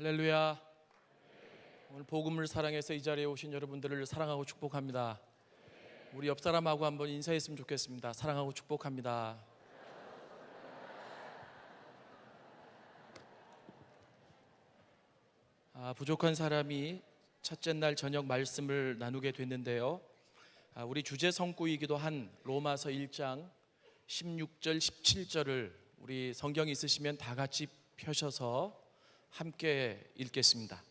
할렐루야. 오늘 복음을 사랑해서 이 자리에 오신 여러분들을 사랑하고 축복합니다. 우리 옆 사람하고 한번 인사했으면 좋겠습니다. 사랑하고 축복합니다. 부족한 사람이 첫째 날 저녁 말씀을 나누게 됐는데요. 우리 주제 성구이기도 한 로마서 1장 16절 17절을 우리 성경 있으시면 다 같이 펴셔서 함께 읽겠습니다.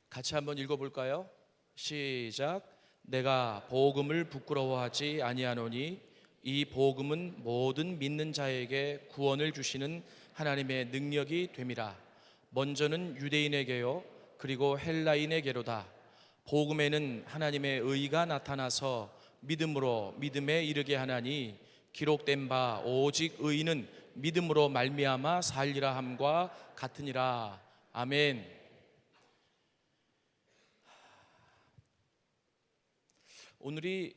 같이 한번 읽어볼까요? 시작. 내가 복음을 부끄러워하지 아니하노니 이 복음은 모든 믿는 자에게 구원을 주시는 하나님의 능력이 됨이라. 먼저는 유대인에게요 그리고 헬라인에게로다. 복음에는 하나님의 의가 나타나서 믿음으로 믿음에 이르게 하나니 기록된 바 오직 의인은 믿음으로 말미암아 살리라 함과 같으니라. 아멘. 오늘이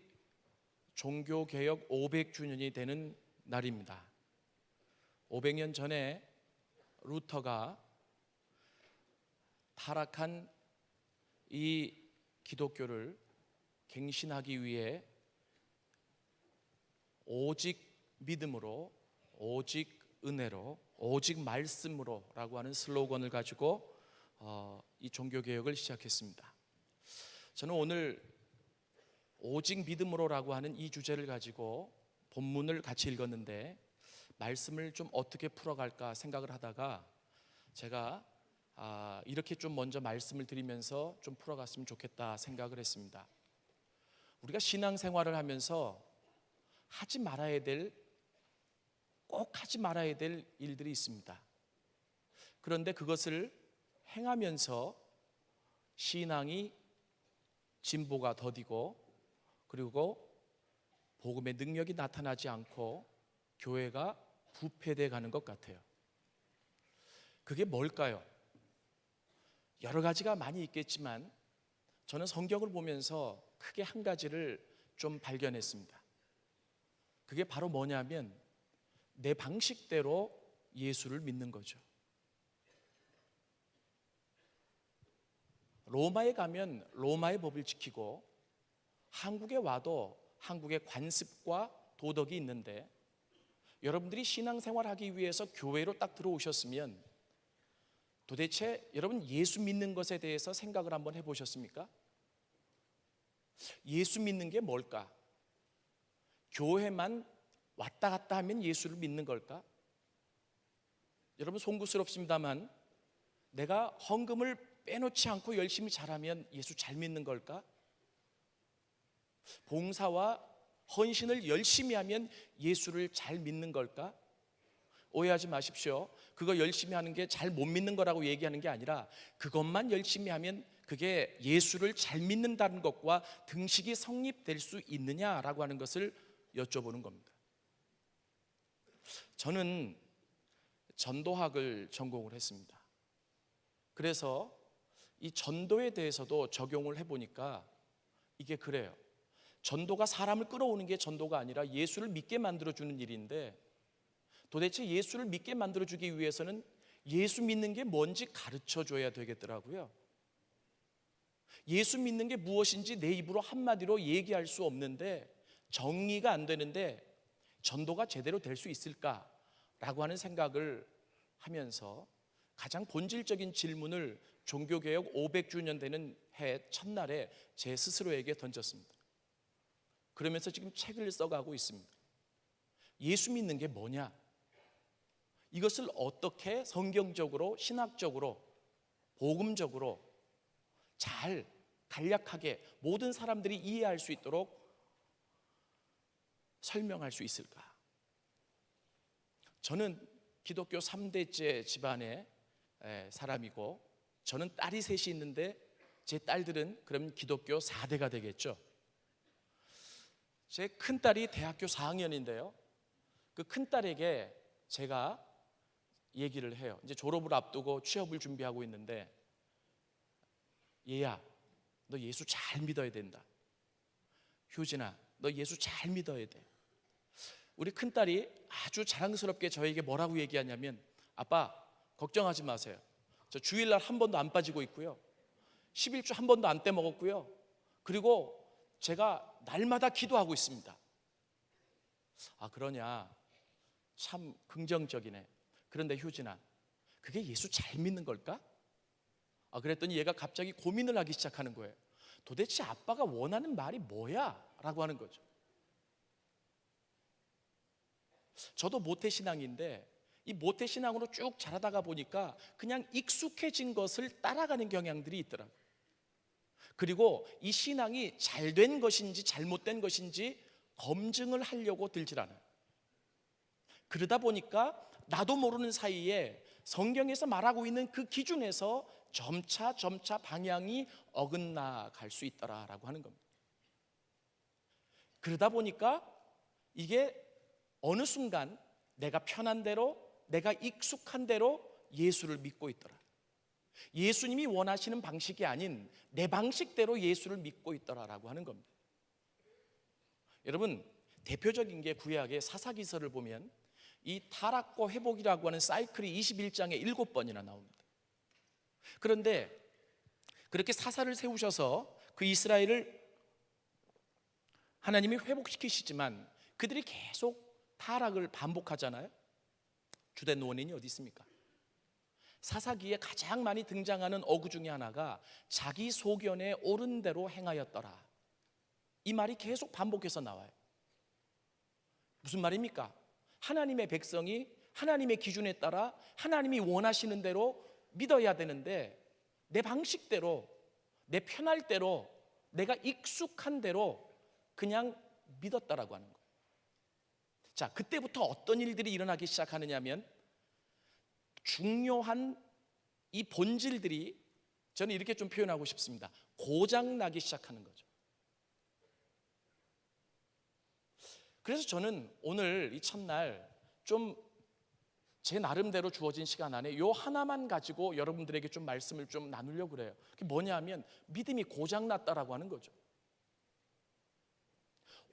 종교개혁 500주년이 되는 날입니다. 500년 전에 루터가 타락한 이 기독교를 갱신하기 위해 오직 믿음으로, 오직 은혜로, 오직 말씀으로 라고 하는 슬로건을 가지고 이 종교개혁을 시작했습니다. 저는 오늘 오직 믿음으로라고 하는 이 주제를 가지고 본문을 같이 읽었는데 말씀을 좀 어떻게 풀어갈까 생각을 하다가 제가 이렇게 좀 먼저 말씀을 드리면서 좀 풀어갔으면 좋겠다 생각을 했습니다. 우리가 신앙생활을 하면서 꼭 하지 말아야 될 일들이 있습니다. 그런데 그것을 행하면서 신앙이 진보가 더디고 그리고 복음의 능력이 나타나지 않고 교회가 부패돼 가는 것 같아요. 그게 뭘까요? 여러 가지가 많이 있겠지만 저는 성경을 보면서 크게 한 가지를 좀 발견했습니다. 그게 바로 뭐냐면 내 방식대로 예수를 믿는 거죠. 로마에 가면 로마의 법을 지키고 한국에 와도 한국의 관습과 도덕이 있는데 여러분들이 신앙생활하기 위해서 교회로 딱 들어오셨으면 도대체 여러분 예수 믿는 것에 대해서 생각을 한번 해보셨습니까? 예수 믿는 게 뭘까? 교회만 왔다 갔다 하면 예수를 믿는 걸까? 여러분 송구스럽습니다만 내가 헌금을 빼놓지 않고 열심히 잘하면 예수 잘 믿는 걸까? 봉사와 헌신을 열심히 하면 예수를 잘 믿는 걸까? 오해하지 마십시오. 그거 열심히 하는 게 잘 못 믿는 거라고 얘기하는 게 아니라 그것만 열심히 하면 그게 예수를 잘 믿는다는 것과 등식이 성립될 수 있느냐라고 하는 것을 여쭤보는 겁니다. 저는 전도학을 전공을 했습니다. 그래서 이 전도에 대해서도 적용을 해보니까 이게 그래요. 전도가 사람을 끌어오는 게 전도가 아니라 예수를 믿게 만들어주는 일인데 도대체 예수를 믿게 만들어주기 위해서는 예수 믿는 게 뭔지 가르쳐줘야 되겠더라고요. 예수 믿는 게 무엇인지 내 입으로 한마디로 얘기할 수 없는데 정리가 안 되는데 전도가 제대로 될 수 있을까라고 하는 생각을 하면서 가장 본질적인 질문을 종교개혁 500주년 되는 해 첫날에 제 스스로에게 던졌습니다. 그러면서 지금 책을 써가고 있습니다. 예수 믿는 게 뭐냐? 이것을 어떻게 성경적으로, 신학적으로, 복음적으로 잘 간략하게 모든 사람들이 이해할 수 있도록 설명할 수 있을까? 저는 기독교 3대째 집안의 사람이고 저는 딸이 셋이 있는데 제 딸들은 그럼 기독교 4대가 되겠죠. 제 큰딸이 대학교 4학년인데요 그 큰딸에게 제가 얘기를 해요. 이제 졸업을 앞두고 취업을 준비하고 있는데 얘야, 너 예수 잘 믿어야 된다. 효진아, 너 예수 잘 믿어야 돼. 우리 큰딸이 아주 자랑스럽게 저에게 뭐라고 얘기하냐면, 아빠 걱정하지 마세요. 저 주일날 한 번도 안 빠지고 있고요, 11주 한 번도 안 떼먹었고요, 그리고 제가 날마다 기도하고 있습니다. 아, 그러냐, 참 긍정적이네. 그런데 효진아, 그게 예수 잘 믿는 걸까? 그랬더니 얘가 갑자기 고민을 하기 시작하는 거예요. 도대체 아빠가 원하는 말이 뭐야? 라고 하는 거죠. 저도 모태신앙인데 이 모태신앙으로 쭉 자라다가 보니까 그냥 익숙해진 것을 따라가는 경향들이 있더라고요. 그리고 이 신앙이 잘된 것인지 잘못된 것인지 검증을 하려고 들질 않아요. 그러다 보니까 나도 모르는 사이에 성경에서 말하고 있는 그 기준에서 점차 방향이 어긋나갈 수 있더라라고 하는 겁니다. 그러다 보니까 이게 어느 순간 내가 편한 대로, 내가 익숙한 대로 예수를 믿고 있더라. 예수님이 원하시는 방식이 아닌 내 방식대로 예수를 믿고 있더라라고 하는 겁니다. 여러분, 대표적인 게 구약의 사사기서를 보면 이 타락과 회복이라고 하는 사이클이 21장에 7번이나 나옵니다. 그런데 그렇게 사사를 세우셔서 그 이스라엘을 하나님이 회복시키시지만 그들이 계속 타락을 반복하잖아요. 주된 원인이 어디 있습니까? 사사기에 가장 많이 등장하는 어구 중에 하나가 자기 소견에 옳은 대로 행하였더라. 이 말이 계속 반복해서 나와요. 무슨 말입니까? 하나님의 백성이 하나님의 기준에 따라 하나님이 원하시는 대로 믿어야 되는데 내 방식대로, 내 편할 대로, 내가 익숙한 대로 그냥 믿었다라고 하는 거예요. 자, 그때부터 어떤 일들이 일어나기 시작하느냐면 중요한 이 본질들이, 저는 이렇게 좀 표현하고 싶습니다. 고장나기 시작하는 거죠. 그래서 저는 오늘 이 첫날 좀 제 나름대로 주어진 시간 안에 요 하나만 가지고 여러분들에게 좀 말씀을 좀 나누려고 그래요. 그게 뭐냐 하면 믿음이 고장났다라고 하는 거죠.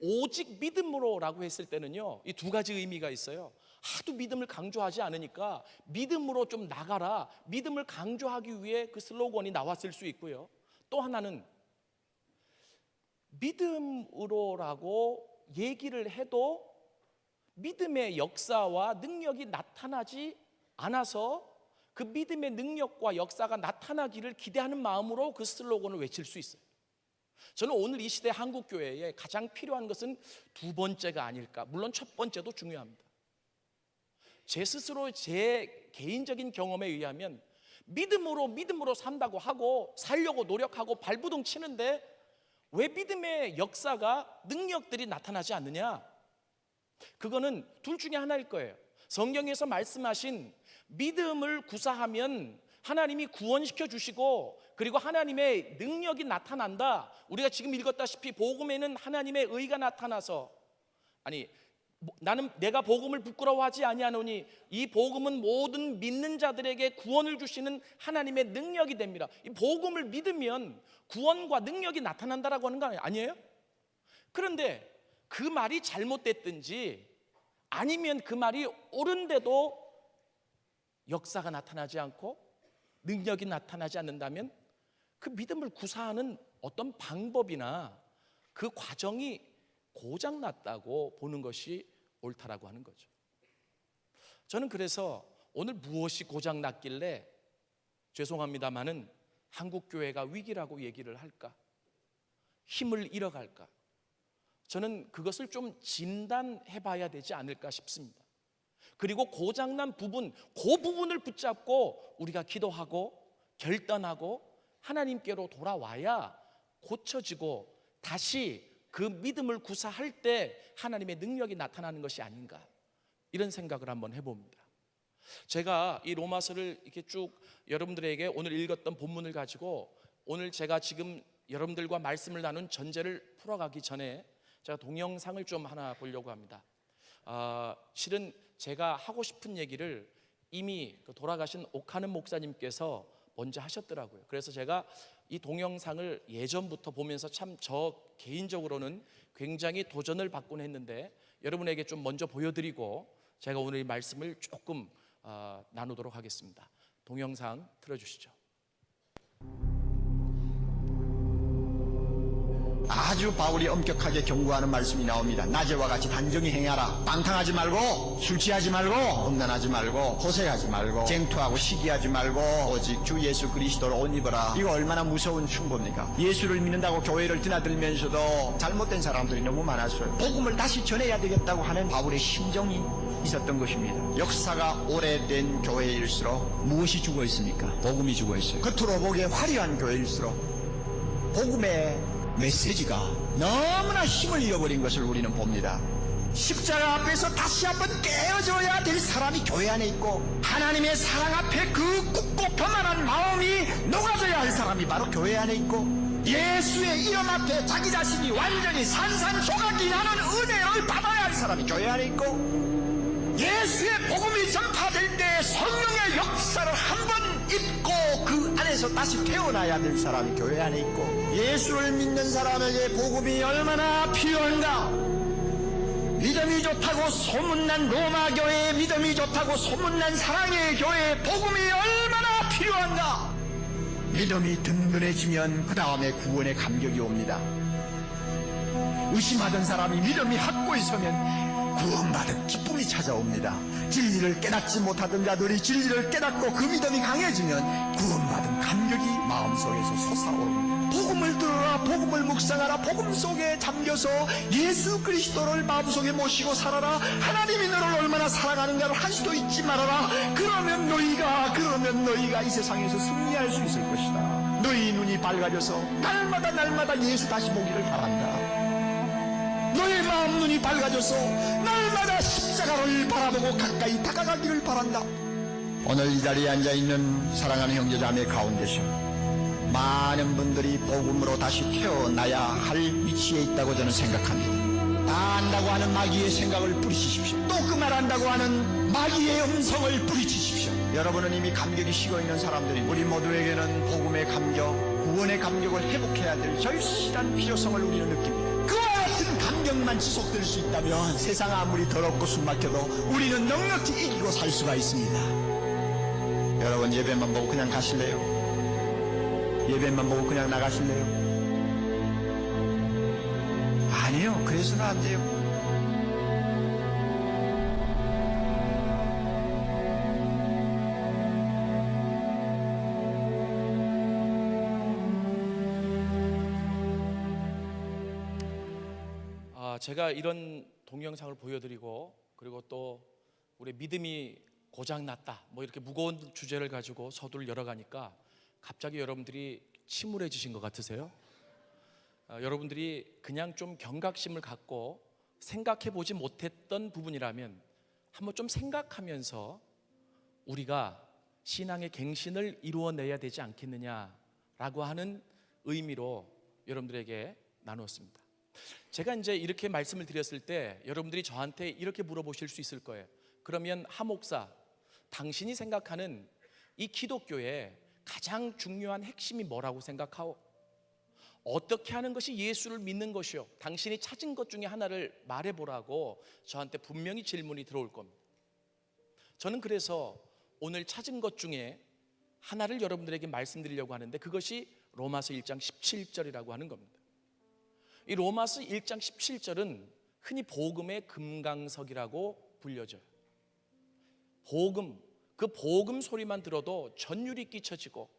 오직 믿음으로라고 했을 때는요, 이 두 가지 의미가 있어요. 하도 믿음을 강조하지 않으니까 믿음으로 좀 나가라, 믿음을 강조하기 위해 그 슬로건이 나왔을 수 있고요. 또 하나는 믿음으로라고 얘기를 해도 믿음의 역사와 능력이 나타나지 않아서 그 믿음의 능력과 역사가 나타나기를 기대하는 마음으로 그 슬로건을 외칠 수 있어요. 저는 오늘 이 시대 한국교회에 가장 필요한 것은 두 번째가 아닐까. 물론 첫 번째도 중요합니다. 제 스스로 제 개인적인 경험에 의하면 믿음으로 산다고 하고 살려고 노력하고 발부둥 치는데 왜 믿음의 역사가 능력들이 나타나지 않느냐? 그거는 둘 중에 하나일 거예요. 성경에서 말씀하신 믿음을 구사하면 하나님이 구원시켜 주시고 그리고 하나님의 능력이 나타난다. 우리가 지금 읽었다시피 복음에는 하나님의 의가 나타나서, 나는 내가 복음을 부끄러워하지 아니하노니 이 복음은 모든 믿는 자들에게 구원을 주시는 하나님의 능력이 됩니다. 이 복음을 믿으면 구원과 능력이 나타난다라고 하는 거 아니에요? 그런데 그 말이 잘못됐든지 아니면 그 말이 옳은데도 역사가 나타나지 않고 능력이 나타나지 않는다면 그 믿음을 구사하는 어떤 방법이나 그 과정이 고장났다고 보는 것이 옳다라고 하는 거죠. 저는 그래서 오늘 무엇이 고장났길래 죄송합니다마는 한국교회가 위기라고 얘기를 할까? 힘을 잃어갈까? 저는 그것을 좀 진단해 봐야 되지 않을까 싶습니다. 그리고 고장난 부분, 그 부분을 붙잡고 우리가 기도하고 결단하고 하나님께로 돌아와야 고쳐지고 다시 그 믿음을 구사할 때 하나님의 능력이 나타나는 것이 아닌가, 이런 생각을 한번 해봅니다. 제가 이 로마서를 이렇게 쭉 여러분들에게 오늘 읽었던 본문을 가지고 오늘 제가 지금 여러분들과 말씀을 나눈 전제를 풀어가기 전에 제가 동영상을 좀 하나 보려고 합니다. 실은 제가 하고 싶은 얘기를 이미 돌아가신 옥하는 목사님께서 먼저 하셨더라고요. 그래서 제가 이 동영상을 예전부터 보면서 참 저 개인적으로는 굉장히 도전을 받곤 했는데 여러분에게 좀 먼저 보여드리고 제가 오늘 이 말씀을 조금 나누도록 하겠습니다. 동영상 틀어주시죠. 아주 바울이 엄격하게 경고하는 말씀이 나옵니다. 낮에와 같이 단정히 행하라. 방탕하지 말고, 술 취하지 말고, 음란하지 말고, 호색하지 말고, 쟁투하고 시기하지 말고, 오직 주 예수 그리스도를 옷 입어라. 이거 얼마나 무서운 충고입니까? 예수를 믿는다고 교회를 드나들면서도 잘못된 사람들이 너무 많았어요. 복음을 다시 전해야 되겠다고 하는 바울의 심정이 있었던 것입니다. 역사가 오래된 교회일수록 무엇이 죽어 있습니까? 복음이 죽어 있어요. 겉으로 보기에 화려한 교회일수록 복음의 메시지가 너무나 힘을 잃어버린 것을 우리는 봅니다. 십자가 앞에서 다시 한번 깨어져야 될 사람이 교회 안에 있고, 하나님의 사랑 앞에 그 굳고 교만한 마음이 녹아져야 할 사람이 바로 교회 안에 있고, 예수의 이름 앞에 자기 자신이 완전히 산산조각이 나는 은혜를 받아야 할 사람이 교회 안에 있고, 예수의 복음이 전파될 때 성령의 역사를 한번 잊고 그 안에서 다시 태어나야 될 사람이 교회 안에 있고, 예수를 믿는 사람에게 복음이 얼마나 필요한가. 믿음이 좋다고 소문난 로마 교회에, 믿음이 좋다고 소문난 사랑의 교회에 복음이 얼마나 필요한가. 믿음이 든든해지면 그 다음에 구원의 감격이 옵니다. 의심하던 사람이 믿음이 확고히 서면 구원받은 기쁨이 찾아옵니다. 진리를 깨닫지 못하던 자들이 진리를 깨닫고 그 믿음이 강해지면 구원받은 감격이 마음속에서 솟아오릅니다. 복음을 들어라, 복음을 묵상하라, 복음 속에 잠겨서 예수 그리스도를 마음속에 모시고 살아라. 하나님이 너를 얼마나 사랑하는가를 한 수도 잊지 말아라. 그러면 너희가 이 세상에서 승리할 수 있을 것이다. 너희 눈이 밝아져서 날마다 예수 다시 보기를 바란다. 너의 마음 눈이 밝아져서 날마다 십자가를 바라보고 가까이 다가가기를 바란다. 오늘 이 자리에 앉아있는 사랑하는 형제자매 가운데서 많은 분들이 복음으로 다시 태어나야 할 위치에 있다고 저는 생각합니다. 다 안다고 하는 마귀의 생각을 뿌리치십시오. 또 그 말 한다고 하는 마귀의 음성을 뿌리치십시오. 여러분은 이미 감격이 식어있는 사람들이, 우리 모두에게는 복음의 감격, 구원의 감격을 회복해야 될 절실한 필요성을 우리는 느낍니다. 그와 같은 감격만 지속될 수 있다면 세상 아무리 더럽고 숨막혀도 우리는 넉넉히 이기고 살 수가 있습니다. 여러분, 예배만 보고 그냥 가실래요? 예배만 보고 그냥 나가실래요? 아니요, 그래서는 안 돼요. 제가 이런 동영상을 보여드리고, 그리고 또 우리 믿음이 고장났다, 뭐 이렇게 무거운 주제를 가지고 서두를 열어가니까 갑자기 여러분들이 침울해지신 것 같으세요? 여러분들이 그냥 좀 경각심을 갖고 생각해보지 못했던 부분이라면 한번 좀 생각하면서 우리가 신앙의 갱신을 이루어내야 되지 않겠느냐라고 하는 의미로 여러분들에게 나누었습니다. 제가 이제 이렇게 말씀을 드렸을 때 여러분들이 저한테 이렇게 물어보실 수 있을 거예요. 그러면 하 목사, 당신이 생각하는 이 기독교의 가장 중요한 핵심이 뭐라고 생각하오? 어떻게 하는 것이 예수를 믿는 것이오? 당신이 찾은 것 중에 하나를 말해보라고 저한테 분명히 질문이 들어올 겁니다. 저는 그래서 오늘 찾은 것 중에 하나를 여러분들에게 말씀드리려고 하는데, 그것이 로마서 1장 17절이라고 하는 겁니다. 이 로마서 1장 17절은 흔히 복음의 금강석이라고 불려져요. 복음, 그 복음 소리만 들어도 전율이 끼쳐지고,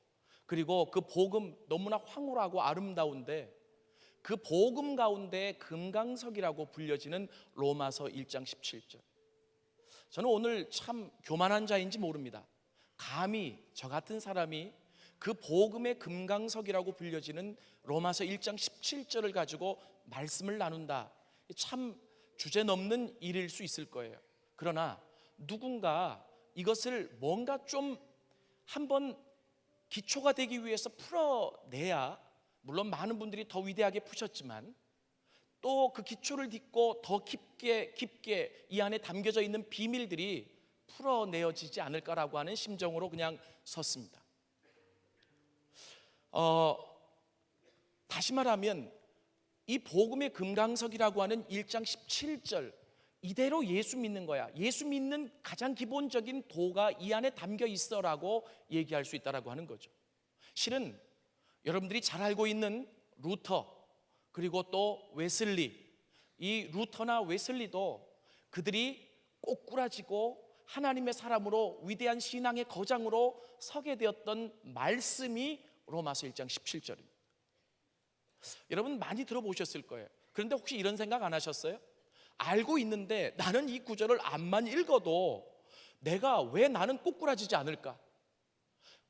그리고 그 복음 너무나 황홀하고 아름다운데 그 복음 가운데 금강석이라고 불려지는 로마서 1장 17절. 저는 오늘 참 교만한 자인지 모릅니다. 감히 저 같은 사람이 그 복음의 금강석이라고 불려지는 로마서 1장 17절을 가지고 말씀을 나눈다, 참 주제넘는 일일 수 있을 거예요. 그러나 누군가 이것을 뭔가 좀 한번 기초가 되기 위해서 풀어내야, 물론 많은 분들이 더 위대하게 푸셨지만 또 그 기초를 딛고 더 깊게 이 안에 담겨져 있는 비밀들이 풀어내어지지 않을까라고 하는 심정으로 그냥 섰습니다. 다시 말하면 이 복음의 금강석이라고 하는 1장 17절 이대로 예수 믿는 거야. 예수 믿는 가장 기본적인 도가 이 안에 담겨 있어라고 얘기할 수 있다라고 하는 거죠. 실은 여러분들이 잘 알고 있는 루터 그리고 또 웨슬리, 이 루터나 웨슬리도 그들이 꼬꾸라지고 하나님의 사람으로 위대한 신앙의 거장으로 서게 되었던 말씀이 로마서 1장 17절입니다. 여러분 많이 들어보셨을 거예요. 그런데 혹시 이런 생각 안 하셨어요? 알고 있는데 나는 이 구절을 안만 읽어도 내가 왜 나는 꼬꾸라지지 않을까?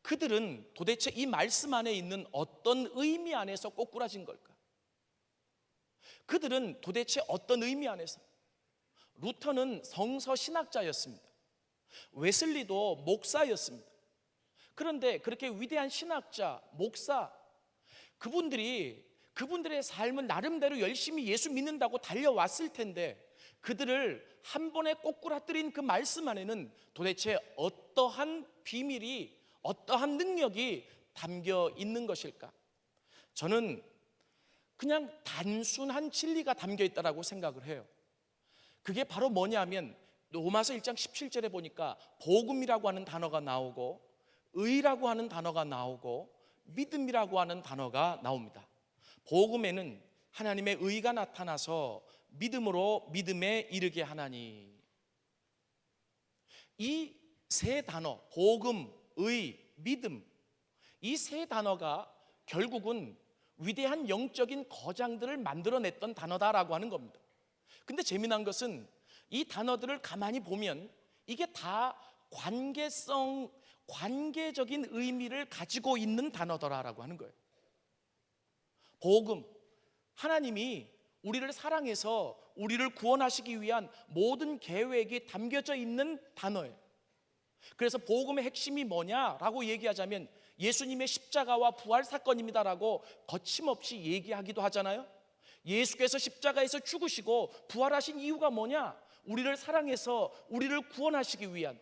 그들은 도대체 이 말씀 안에 있는 어떤 의미 안에서 꼬꾸라진 걸까? 그들은 도대체 어떤 의미 안에서? 루터는 성서 신학자였습니다. 웨슬리도 목사였습니다. 그런데 그렇게 위대한 신학자, 목사, 그분들의 삶은 나름대로 열심히 예수 믿는다고 달려왔을 텐데 그들을 한 번에 꼬꾸라뜨린 그 말씀 안에는 도대체 어떠한 비밀이, 어떠한 능력이 담겨 있는 것일까? 저는 그냥 단순한 진리가 담겨 있다고 생각을 해요. 그게 바로 뭐냐면 로마서 1장 17절에 보니까 복음이라고 하는 단어가 나오고 의라고 하는 단어가 나오고 믿음이라고 하는 단어가 나옵니다. 복음에는 하나님의 의가 나타나서 믿음으로 믿음에 이르게 하나니. 이 세 단어, 복음, 의, 믿음, 이 세 단어가 결국은 위대한 영적인 거장들을 만들어냈던 단어다라고 하는 겁니다. 근데 재미난 것은 이 단어들을 가만히 보면 이게 다 관계적인 의미를 가지고 있는 단어더라라고 하는 거예요. 복음, 하나님이 우리를 사랑해서 우리를 구원하시기 위한 모든 계획이 담겨져 있는 단어예요. 그래서 복음의 핵심이 뭐냐라고 얘기하자면 예수님의 십자가와 부활 사건입니다라고 거침없이 얘기하기도 하잖아요. 예수께서 십자가에서 죽으시고 부활하신 이유가 뭐냐? 우리를 사랑해서 우리를 구원하시기 위한.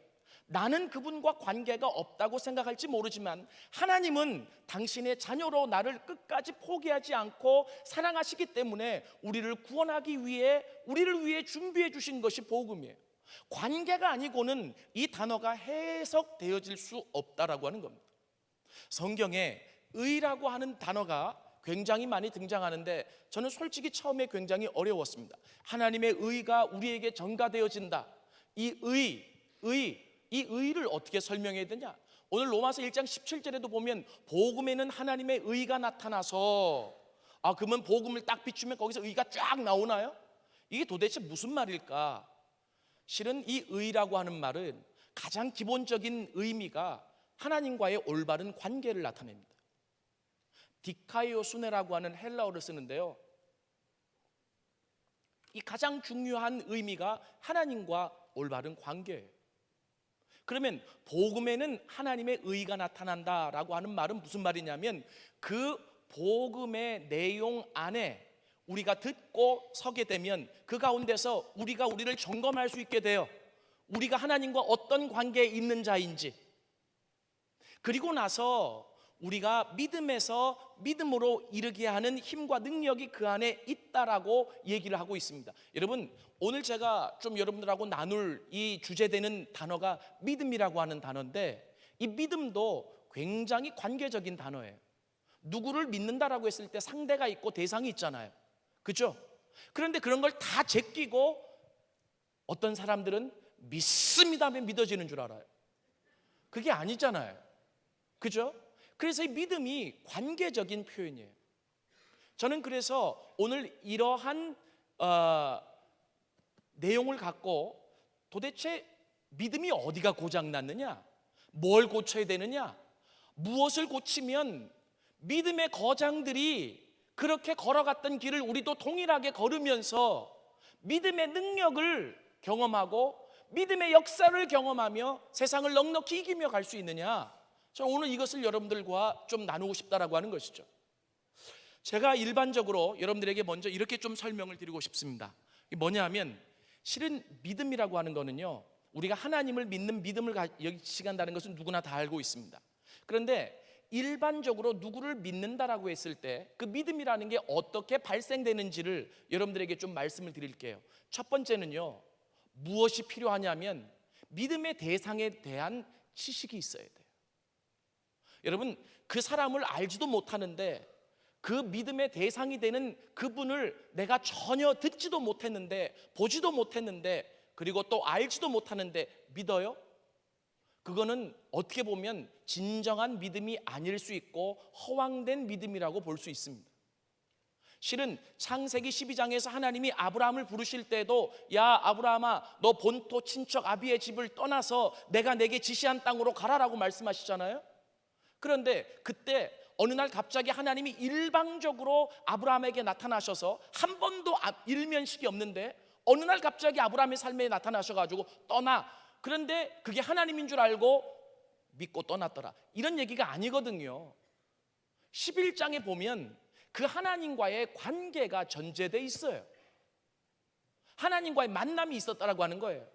나는 그분과 관계가 없다고 생각할지 모르지만 하나님은 당신의 자녀로 나를 끝까지 포기하지 않고 사랑하시기 때문에 우리를 구원하기 위해, 우리를 위해 준비해 주신 것이 복음이에요. 관계가 아니고는 이 단어가 해석되어질 수 없다라고 하는 겁니다. 성경에 의라고 하는 단어가 굉장히 많이 등장하는데 저는 솔직히 처음에 굉장히 어려웠습니다. 하나님의 의가 우리에게 전가되어진다. 이 의를 어떻게 설명해야 되냐? 오늘 로마서 1장 17절에도 보면 복음에는 하나님의 의가 나타나서, 그러면 복음을 딱 비추면 거기서 의가 쫙 나오나요? 이게 도대체 무슨 말일까? 실은 이 의라고 하는 말은 가장 기본적인 의미가 하나님과의 올바른 관계를 나타냅니다. 디카이오수네라고 하는 헬라어를 쓰는데요, 이 가장 중요한 의미가 하나님과 올바른 관계예요. 그러면 복음에는 하나님의 의가 나타난다라고 하는 말은 무슨 말이냐면 그 복음의 내용 안에 우리가 듣고 서게 되면 그 가운데서 우리가 우리를 점검할 수 있게 돼요. 우리가 하나님과 어떤 관계에 있는 자인지. 그리고 나서 우리가 믿음에서 믿음으로 이르게 하는 힘과 능력이 그 안에 있다라고 얘기를 하고 있습니다. 여러분, 오늘 제가 좀 여러분들하고 나눌 이 주제되는 단어가 믿음이라고 하는 단어인데 이 믿음도 굉장히 관계적인 단어예요. 누구를 믿는다라고 했을 때 상대가 있고 대상이 있잖아요. 그렇죠? 그런데 그런 걸 다 제끼고 어떤 사람들은 믿습니다 하면 믿어지는 줄 알아요. 그게 아니잖아요. 그죠? 그래서 이 믿음이 관계적인 표현이에요. 저는 그래서 오늘 이러한 내용을 갖고 도대체 믿음이 어디가 고장났느냐? 뭘 고쳐야 되느냐? 무엇을 고치면 믿음의 거장들이 그렇게 걸어갔던 길을 우리도 동일하게 걸으면서 믿음의 능력을 경험하고 믿음의 역사를 경험하며 세상을 넉넉히 이기며 갈 수 있느냐? 저는 오늘 이것을 여러분들과 좀 나누고 싶다라고 하는 것이죠. 제가 일반적으로 여러분들에게 먼저 이렇게 좀 설명을 드리고 싶습니다. 이게 뭐냐 하면 실은 믿음이라고 하는 거는요, 우리가 하나님을 믿는 믿음을 여기시간다는 것은 누구나 다 알고 있습니다. 그런데 일반적으로 누구를 믿는다라고 했을 때 그 믿음이라는 게 어떻게 발생되는지를 여러분들에게 좀 말씀을 드릴게요. 첫 번째는요, 무엇이 필요하냐면 믿음의 대상에 대한 지식이 있어야 돼요. 여러분, 그 사람을 알지도 못하는데 그 믿음의 대상이 되는 그분을 내가 전혀 듣지도 못했는데, 보지도 못했는데, 그리고 또 알지도 못하는데 믿어요? 그거는 어떻게 보면 진정한 믿음이 아닐 수 있고 허황된 믿음이라고 볼 수 있습니다. 실은 창세기 12장에서 하나님이 아브라함을 부르실 때도 야 아브라함아, 너 본토 친척 아비의 집을 떠나서 내가 내게 지시한 땅으로 가라라고 말씀하시잖아요. 그런데 그때 어느 날 갑자기 하나님이 일방적으로 아브라함에게 나타나셔서 한 번도 일면식이 없는데 어느 날 갑자기 아브라함의 삶에 나타나셔가지고 떠나. 그런데 그게 하나님인 줄 알고 믿고 떠났더라. 이런 얘기가 아니거든요. 11장에 보면 그 하나님과의 관계가 전제되어 있어요. 하나님과의 만남이 있었다라고 하는 거예요.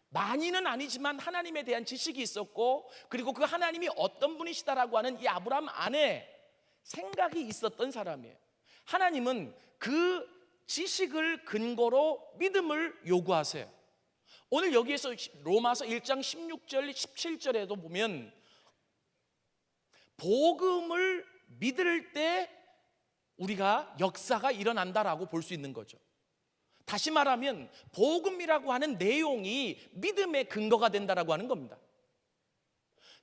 많이는 아니지만 하나님에 대한 지식이 있었고, 그리고 그 하나님이 어떤 분이시다라고 하는 이 아브라함 안에 생각이 있었던 사람이에요. 하나님은 그 지식을 근거로 믿음을 요구하세요. 오늘 여기에서 로마서 1장 16절 17절에도 보면 복음을 믿을 때 우리가 역사가 일어난다라고 볼 수 있는 거죠. 다시 말하면 복음이라고 하는 내용이 믿음의 근거가 된다라고 하는 겁니다.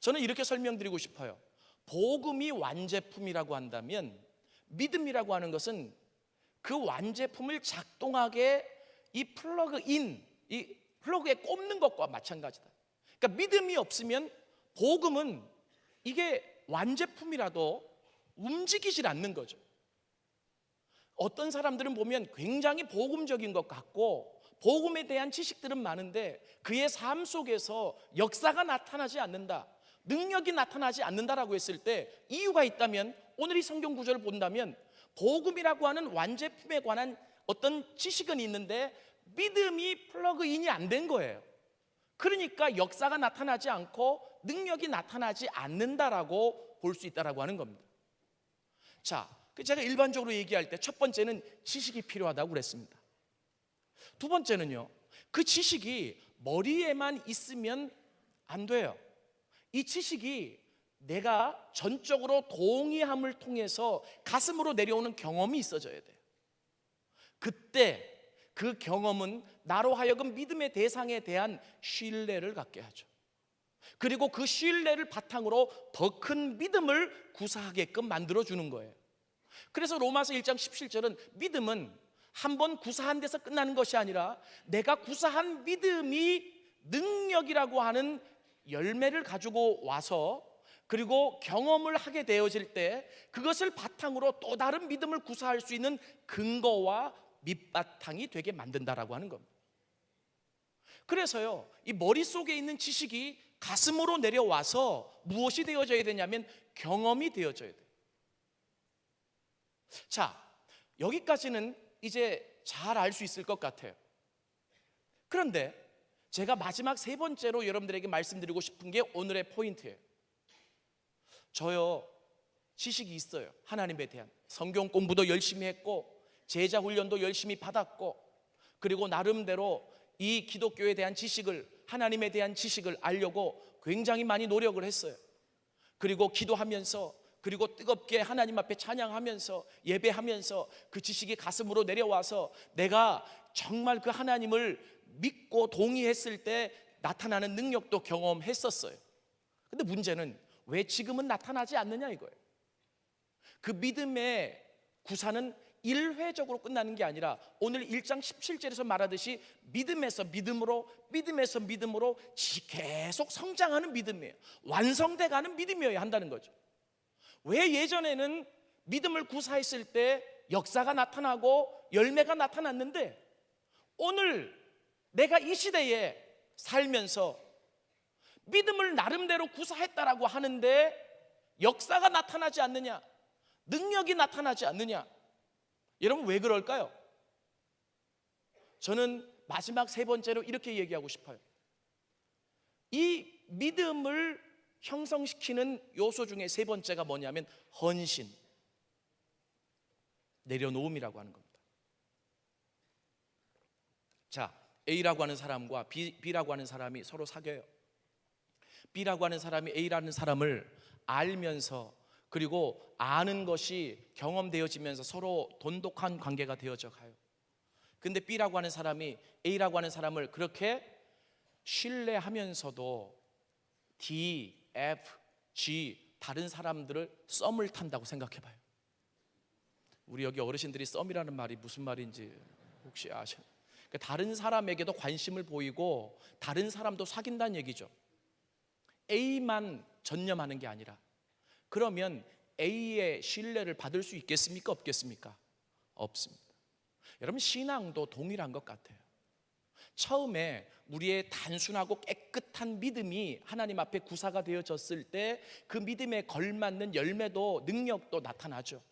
저는 이렇게 설명드리고 싶어요. 복음이 완제품이라고 한다면 믿음이라고 하는 것은 그 완제품을 작동하게 이 플러그인, 이 플러그에 꼽는 것과 마찬가지다. 그러니까 믿음이 없으면 복음은 이게 완제품이라도 움직이질 않는 거죠. 어떤 사람들은 보면 굉장히 복음적인 것 같고 복음에 대한 지식들은 많은데 그의 삶 속에서 역사가 나타나지 않는다, 능력이 나타나지 않는다라고 했을 때 이유가 있다면 오늘 이 성경 구절을 본다면 복음이라고 하는 완제품에 관한 어떤 지식은 있는데 믿음이 플러그인이 안 된 거예요. 그러니까 역사가 나타나지 않고 능력이 나타나지 않는다라고 볼 수 있다라고 하는 겁니다. 자, 제가 일반적으로 얘기할 때 첫 번째는 지식이 필요하다고 그랬습니다. 두 번째는요, 그 지식이 머리에만 있으면 안 돼요. 이 지식이 내가 전적으로 동의함을 통해서 가슴으로 내려오는 경험이 있어져야 돼요. 그때 그 경험은 나로 하여금 믿음의 대상에 대한 신뢰를 갖게 하죠. 그리고 그 신뢰를 바탕으로 더 큰 믿음을 구사하게끔 만들어주는 거예요. 그래서 로마서 1장 17절은 믿음은 한 번 구사한 데서 끝나는 것이 아니라 내가 구사한 믿음이 능력이라고 하는 열매를 가지고 와서 그리고 경험을 하게 되어질 때 그것을 바탕으로 또 다른 믿음을 구사할 수 있는 근거와 밑바탕이 되게 만든다라고 하는 겁니다. 그래서요, 이 머릿속에 있는 지식이 가슴으로 내려와서 무엇이 되어져야 되냐면 경험이 되어져야 돼요. 자, 여기까지는 이제 잘 알 수 있을 것 같아요. 그런데 제가 마지막 세 번째로 여러분들에게 말씀드리고 싶은 게 오늘의 포인트예요. 저요, 지식이 있어요. 하나님에 대한 성경 공부도 열심히 했고 제자 훈련도 열심히 받았고 그리고 나름대로 이 기독교에 대한 지식을, 하나님에 대한 지식을 알려고 굉장히 많이 노력을 했어요. 그리고 기도하면서, 그리고 뜨겁게 하나님 앞에 찬양하면서 예배하면서 그 지식이 가슴으로 내려와서 내가 정말 그 하나님을 믿고 동의했을 때 나타나는 능력도 경험했었어요. 근데 문제는 왜 지금은 나타나지 않느냐 이거예요. 그 믿음의 구사는 일회적으로 끝나는 게 아니라 오늘 1장 17절에서 말하듯이 믿음에서 믿음으로, 믿음에서 믿음으로 계속 성장하는 믿음이에요. 완성돼가는 믿음이어야 한다는 거죠. 왜 예전에는 믿음을 구사했을 때 역사가 나타나고 열매가 나타났는데 오늘 내가 이 시대에 살면서 믿음을 나름대로 구사했다라고 하는데 역사가 나타나지 않느냐, 능력이 나타나지 않느냐? 여러분 왜 그럴까요? 저는 마지막 세 번째로 이렇게 얘기하고 싶어요. 이 믿음을 형성시키는 요소 중에 세 번째가 뭐냐면 헌신, 내려놓음이라고 하는 겁니다. 자, A라고 하는 사람과 B라고 하는 사람이 서로 사귀어요. B라고 하는 사람이 A라는 사람을 알면서, 그리고 아는 것이 경험되어지면서 서로 돈독한 관계가 되어져 가요. 근데 B라고 하는 사람이 A라고 하는 사람을 그렇게 신뢰하면서도 D, F, G 다른 사람들을 썸을 탄다고 생각해 봐요. 우리 여기 어르신들이 썸이라는 말이 무슨 말인지 혹시 아셔? 그러니까 다른 사람에게도 관심을 보이고 다른 사람도 사귄다는 얘기죠. A만 전념하는 게 아니라. 그러면 A의 신뢰를 받을 수 있겠습니까? 없겠습니까? 없습니다. 여러분, 신앙도 동일한 것 같아요. 처음에 우리의 단순하고 깨끗한 믿음이 하나님 앞에 구사가 되어졌을 때 그 믿음에 걸맞는 열매도 능력도 나타나죠.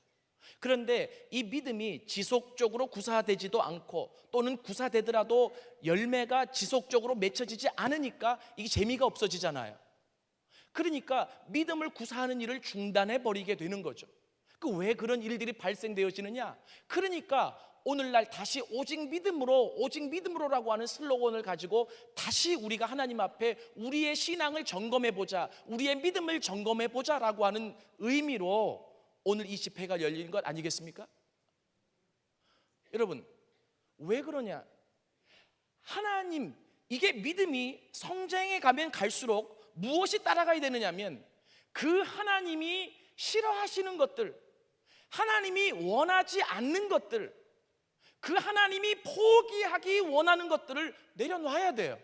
그런데 이 믿음이 지속적으로 구사되지도 않고, 또는 구사되더라도 열매가 지속적으로 맺혀지지 않으니까 이게 재미가 없어지잖아요. 그러니까 믿음을 구사하는 일을 중단해 버리게 되는 거죠. 왜 그런 일들이 발생되어지느냐? 그러니까 오늘날 다시 오직 믿음으로라고 하는 슬로건을 가지고 다시 우리가 하나님 앞에 우리의 신앙을 점검해 보자, 우리의 믿음을 점검해 보자라고 하는 의미로 오늘 이 집회가 열리는 것 아니겠습니까? 여러분, 왜 그러냐? 하나님, 이게 믿음이 성장해 가면 갈수록 무엇이 따라가야 되느냐면 그 하나님이 싫어하시는 것들, 하나님이 원하지 않는 것들, 그 하나님이 포기하기 원하는 것들을 내려놔야 돼요.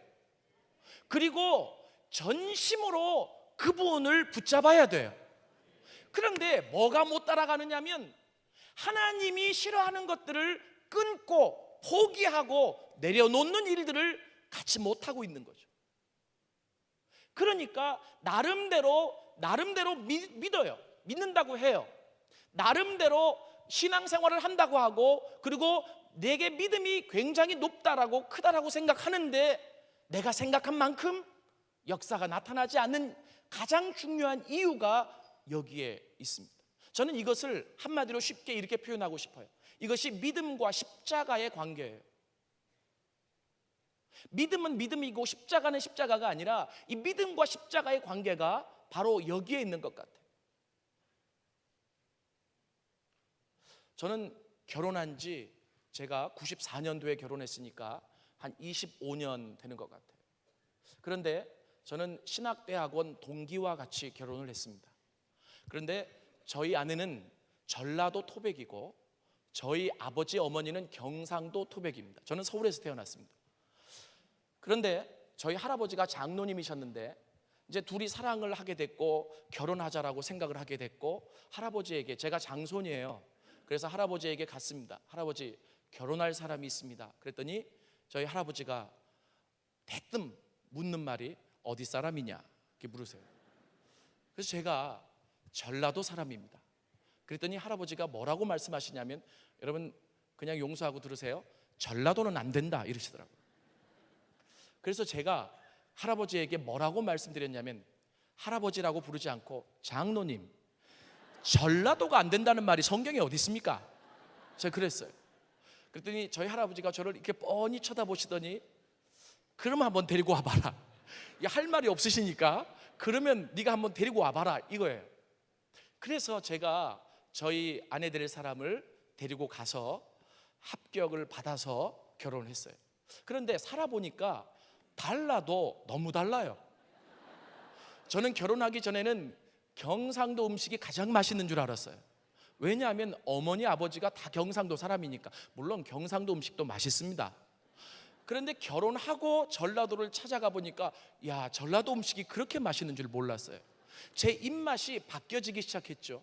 그리고 전심으로 그분을 붙잡아야 돼요. 그런데 뭐가 못 따라가느냐면 하나님이 싫어하는 것들을 끊고 포기하고 내려놓는 일들을 같이 못하고 있는 거죠. 그러니까 나름대로 믿어요. 믿는다고 해요. 나름대로 신앙생활을 한다고 하고, 그리고 내게 믿음이 굉장히 높다라고, 크다라고 생각하는데 내가 생각한 만큼 역사가 나타나지 않는 가장 중요한 이유가 여기에 있습니다. 저는 이것을 한마디로 쉽게 이렇게 표현하고 싶어요. 이것이 믿음과 십자가의 관계예요. 믿음은 믿음이고 십자가는 십자가가 아니라 이 믿음과 십자가의 관계가 바로 여기에 있는 것 같아요. 저는 결혼한 지, 제가 94년도에 결혼했으니까 한 25년 되는 것 같아요. 그런데 저는 신학대학원 동기와 같이 결혼을 했습니다. 그런데 저희 아내는 전라도 토백이고 저희 아버지 어머니는 경상도 토백입니다. 저는 서울에서 태어났습니다. 그런데 저희 할아버지가 장로님이셨는데 이제 둘이 사랑을 하게 됐고 결혼하자라고 생각을 하게 됐고, 할아버지에게, 제가 장손이에요. 그래서 할아버지에게 갔습니다. 할아버지, 결혼할 사람이 있습니다. 그랬더니 저희 할아버지가 대뜸 묻는 말이 어디 사람이냐 이렇게 물으세요. 그래서 제가 전라도 사람입니다. 그랬더니 할아버지가 뭐라고 말씀하시냐면, 여러분 그냥 용서하고 들으세요. 전라도는 안 된다 이러시더라고요. 그래서 제가 할아버지에게 뭐라고 말씀드렸냐면, 할아버지라고 부르지 않고 장로님, 전라도가 안 된다는 말이 성경에 어디 있습니까? 제가 그랬어요. 그랬더니 저희 할아버지가 저를 이렇게 뻔히 쳐다보시더니 그러면 한번 데리고 와봐라. 할 말이 없으시니까 그러면 네가 한번 데리고 와봐라 이거예요. 그래서 제가 저희 아내 될 사람을 데리고 가서 합격을 받아서 결혼을 했어요. 그런데 살아보니까 달라도 너무 달라요. 저는 결혼하기 전에는 경상도 음식이 가장 맛있는 줄 알았어요. 왜냐하면 어머니 아버지가 다 경상도 사람이니까. 물론 경상도 음식도 맛있습니다. 그런데 결혼하고 전라도를 찾아가 보니까 야, 전라도 음식이 그렇게 맛있는 줄 몰랐어요. 제 입맛이 바뀌어지기 시작했죠.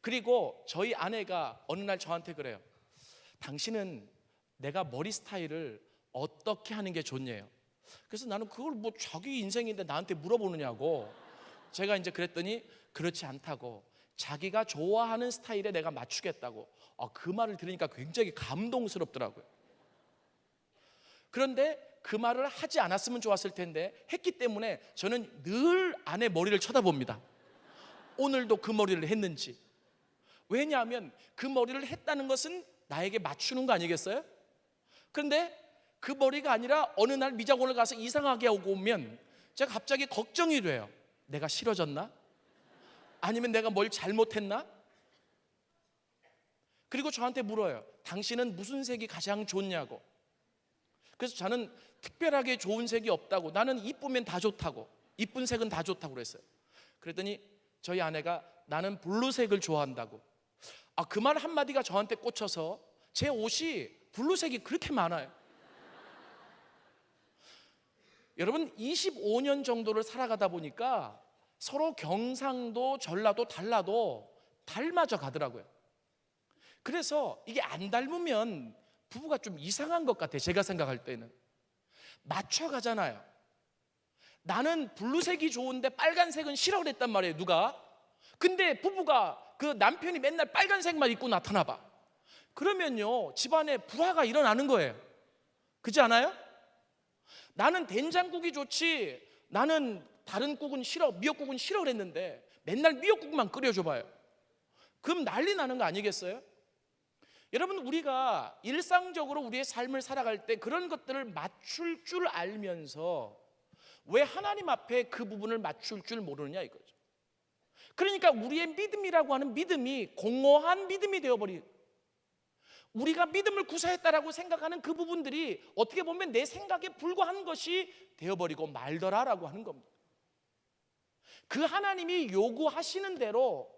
그리고 저희 아내가 어느 날 저한테 그래요. 당신은 내가 머리 스타일을 어떻게 하는 게 좋냐요. 그래서 나는 그걸 뭐 자기 인생인데 나한테 물어보느냐고. 제가 이제 그랬더니 그렇지 않다고, 자기가 좋아하는 스타일에 내가 맞추겠다고. 그 말을 들으니까 굉장히 감동스럽더라고요. 그런데 그 말을 하지 않았으면 좋았을 텐데 했기 때문에 저는 늘 아내 머리를 쳐다봅니다. 오늘도 그 머리를 했는지. 왜냐하면 그 머리를 했다는 것은 나에게 맞추는 거 아니겠어요? 그런데 그 머리가 아니라 어느 날 미장원을 가서 이상하게 하고 오면 제가 갑자기 걱정이 돼요. 내가 싫어졌나? 아니면 내가 뭘 잘못했나? 그리고 저한테 물어요. 당신은 무슨 색이 가장 좋냐고. 그래서 저는 특별하게 좋은 색이 없다고, 나는 이쁘면 다 좋다고, 이쁜 색은 다 좋다고 그랬어요. 그랬더니 저희 아내가 나는 블루색을 좋아한다고. 그 말 한마디가 저한테 꽂혀서 제 옷이 블루색이 그렇게 많아요. 여러분 25년 정도를 살아가다 보니까 서로 경상도 전라도 달라도 닮아져 가더라고요. 그래서 이게 안 닮으면 부부가 좀 이상한 것 같아요. 제가 생각할 때는 맞춰가잖아요. 나는 블루색이 좋은데 빨간색은 싫어 그랬단 말이에요. 누가? 근데 부부가 그 남편이 맨날 빨간색만 입고 나타나 봐. 그러면요 집안에 불화가 일어나는 거예요. 그렇지 않아요? 나는 된장국이 좋지 나는 다른 국은 싫어, 미역국은 싫어 그랬는데 맨날 미역국만 끓여줘봐요. 그럼 난리 나는 거 아니겠어요? 여러분 우리가 일상적으로 우리의 삶을 살아갈 때 그런 것들을 맞출 줄 알면서 왜 하나님 앞에 그 부분을 맞출 줄 모르느냐 이거죠. 그러니까 우리의 믿음이라고 하는 믿음이 공허한 믿음이 되어버린, 우리가 믿음을 구사했다라고 생각하는 그 부분들이 어떻게 보면 내 생각에 불과한 것이 되어버리고 말더라라고 하는 겁니다. 그 하나님이 요구하시는 대로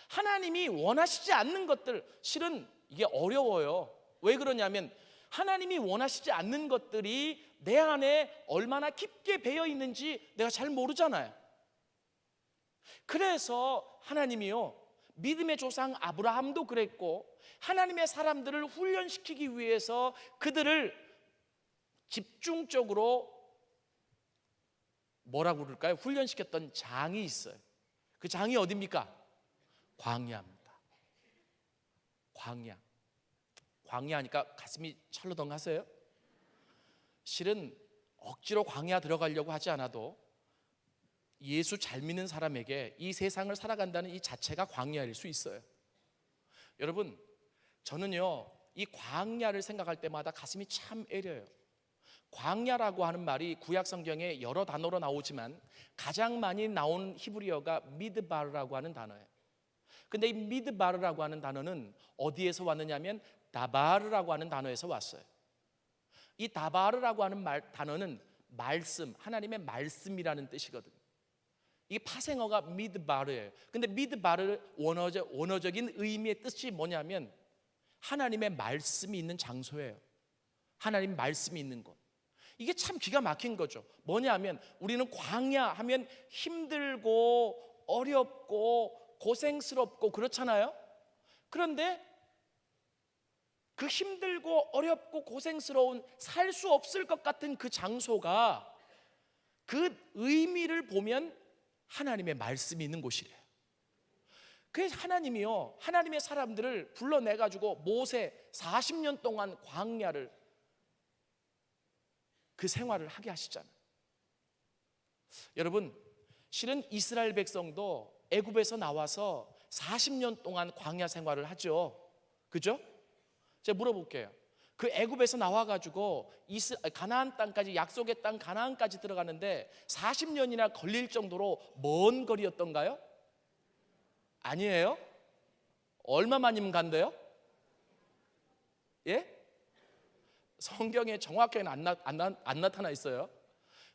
하나님이 원하시지 않는 것들, 실은 이게 어려워요. 왜 그러냐면 하나님이 원하시지 않는 것들이 내 안에 얼마나 깊게 배어 있는지 내가 잘 모르잖아요. 그래서 하나님이요 믿음의 조상 아브라함도 그랬고 하나님의 사람들을 훈련시키기 위해서 그들을 집중적으로 뭐라고 그럴까요? 훈련시켰던 장이 있어요. 그 장이 어디입니까? 광야입니다. 광야. 광야하니까 가슴이 철렁 하세요? 실은 억지로 광야 들어가려고 하지 않아도 예수 잘 믿는 사람에게 이 세상을 살아간다는 이 자체가 광야일 수 있어요. 여러분 저는요 이 광야를 생각할 때마다 가슴이 참 애려요. 광야라고 하는 말이 구약 성경에 여러 단어로 나오지만 가장 많이 나온 히브리어가 미드바르라고 하는 단어예요. 근데 이 미드바르라고 하는 단어는 어디에서 왔느냐면 다바르라고 하는 단어에서 왔어요. 이 다바르라고 하는 단어는 말씀, 하나님의 말씀이라는 뜻이거든요. 이 파생어가 미드바르예요. 근데 미드바르 원어적인 의미의 뜻이 뭐냐면 하나님의 말씀이 있는 장소예요. 하나님 말씀이 있는 곳. 이게 참 기가 막힌 거죠. 뭐냐면 우리는 광야 하면 힘들고 어렵고 고생스럽고 그렇잖아요. 그런데 그 힘들고 어렵고 고생스러운 살 수 없을 것 같은 그 장소가 그 의미를 보면 하나님의 말씀이 있는 곳이래요. 그래서 하나님이요 하나님의 사람들을 불러내가지고 모세 40년 동안 광야를 그 생활을 하게 하시잖아요. 여러분 실은 이스라엘 백성도 애굽에서 나와서 40년 동안 광야 생활을 하죠. 그죠? 제가 물어볼게요. 그 애굽에서 나와가지고 가나안 땅까지, 약속의 땅 가나안까지 들어가는데 40년이나 걸릴 정도로 먼 거리였던가요? 아니에요? 얼마만이면 간대요? 예? 성경에 정확하게는 안 나타나 있어요.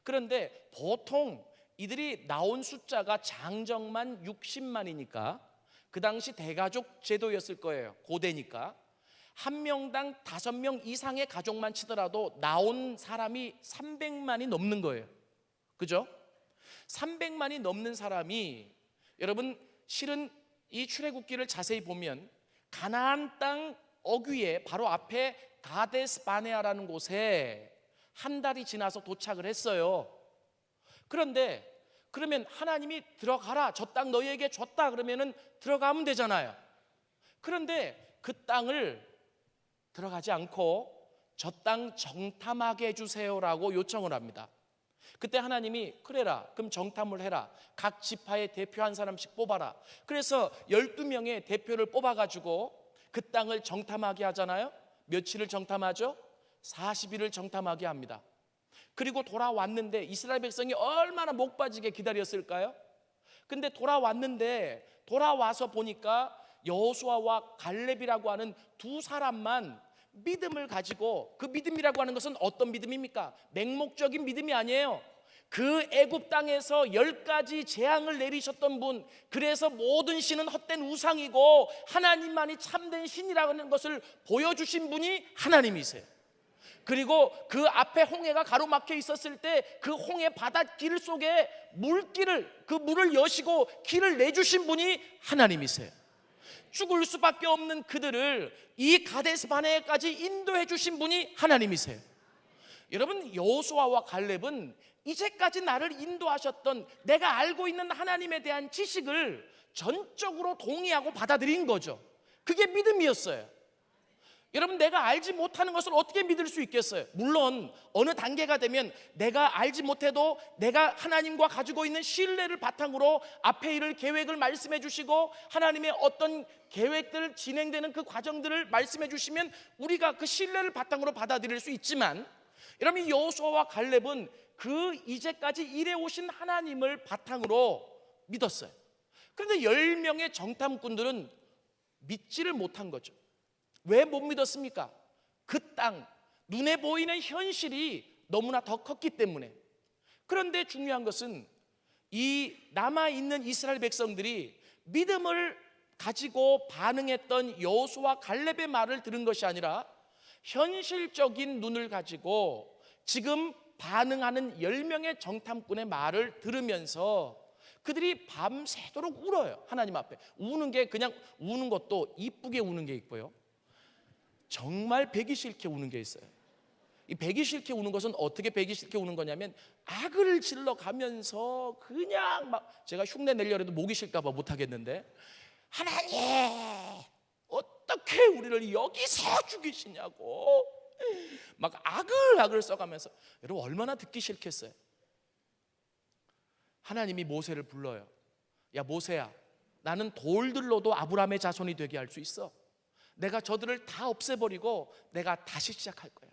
그런데 보통 이들이 나온 숫자가 장정만 60만이니까 그 당시 대가족 제도였을 거예요. 고대니까 한 명당 5명 이상의 가족만 치더라도 나온 사람이 300만이 넘는 거예요. 그죠? 300만이 넘는 사람이, 여러분 실은 이 출애굽기를 자세히 보면 가나안 땅 어귀에 바로 앞에 가데스 바네아라는 곳에 한 달이 지나서 도착을 했어요. 그런데 그러면 하나님이 들어가라, 저 땅 너희에게 줬다 그러면은 들어가면 되잖아요. 그런데 그 땅을 들어가지 않고 저 땅 정탐하게 해주세요라고 요청을 합니다. 그때 하나님이 그래라, 그럼 정탐을 해라, 각 지파의 대표 한 사람씩 뽑아라. 그래서 12명의 대표를 뽑아가지고 그 땅을 정탐하게 하잖아요. 며칠을 정탐하죠? 40일을 정탐하게 합니다. 그리고 돌아왔는데 이스라엘 백성이 얼마나 목 빠지게 기다렸을까요? 근데 돌아와서 보니까 여호수아와 갈렙이라고 하는 두 사람만 믿음을 가지고, 그 믿음이라고 하는 것은 어떤 믿음입니까? 맹목적인 믿음이 아니에요. 그 애굽 땅에서 10가지 재앙을 내리셨던 분, 그래서 모든 신은 헛된 우상이고 하나님만이 참된 신이라는 것을 보여주신 분이 하나님이세요. 그리고 그 앞에 홍해가 가로막혀 있었을 때 그 홍해 바닷길 속에 그 물을 여시고 길을 내주신 분이 하나님이세요. 죽을 수밖에 없는 그들을 이 가데스 바네까지 인도해 주신 분이 하나님이세요. 여러분, 여호수아와 갈렙은 이제까지 나를 인도하셨던 내가 알고 있는 하나님에 대한 지식을 전적으로 동의하고 받아들인 거죠. 그게 믿음이었어요. 여러분, 내가 알지 못하는 것을 어떻게 믿을 수 있겠어요? 물론 어느 단계가 되면 내가 알지 못해도 내가 하나님과 가지고 있는 신뢰를 바탕으로 앞에 이를 계획을 말씀해 주시고 하나님의 어떤 계획들 진행되는 그 과정들을 말씀해 주시면 우리가 그 신뢰를 바탕으로 받아들일 수 있지만, 여러분, 여호수아와 갈렙은 그 이제까지 일해 오신 하나님을 바탕으로 믿었어요. 그런데 10명의 정탐꾼들은 믿지를 못한 거죠. 왜 못 믿었습니까? 그 땅, 눈에 보이는 현실이 너무나 더 컸기 때문에. 그런데 중요한 것은 이 남아있는 이스라엘 백성들이 믿음을 가지고 반응했던 여호수아 갈렙의 말을 들은 것이 아니라 현실적인 눈을 가지고 지금 반응하는 10명의 정탐꾼의 말을 들으면서 그들이 밤새도록 울어요. 하나님 앞에. 우는 게 그냥 우는 것도 이쁘게 우는 게 있고요, 정말 배기 싫게 우는 게 있어요. 이 배기 싫게 우는 것은 어떻게 배기 싫게 우는 거냐면 악을 질러 가면서 그냥 막, 제가 흉내 내려고 해도 목이 쉴까 봐 못 하겠는데, 하나님 어떻게 우리를 여기서 죽이시냐고 막 악을 써가면서. 여러분, 얼마나 듣기 싫겠어요. 하나님이 모세를 불러요. 야, 모세야, 나는 돌들로도 아브라함의 자손이 되게 할 수 있어. 내가 저들을 다 없애버리고 내가 다시 시작할 거야.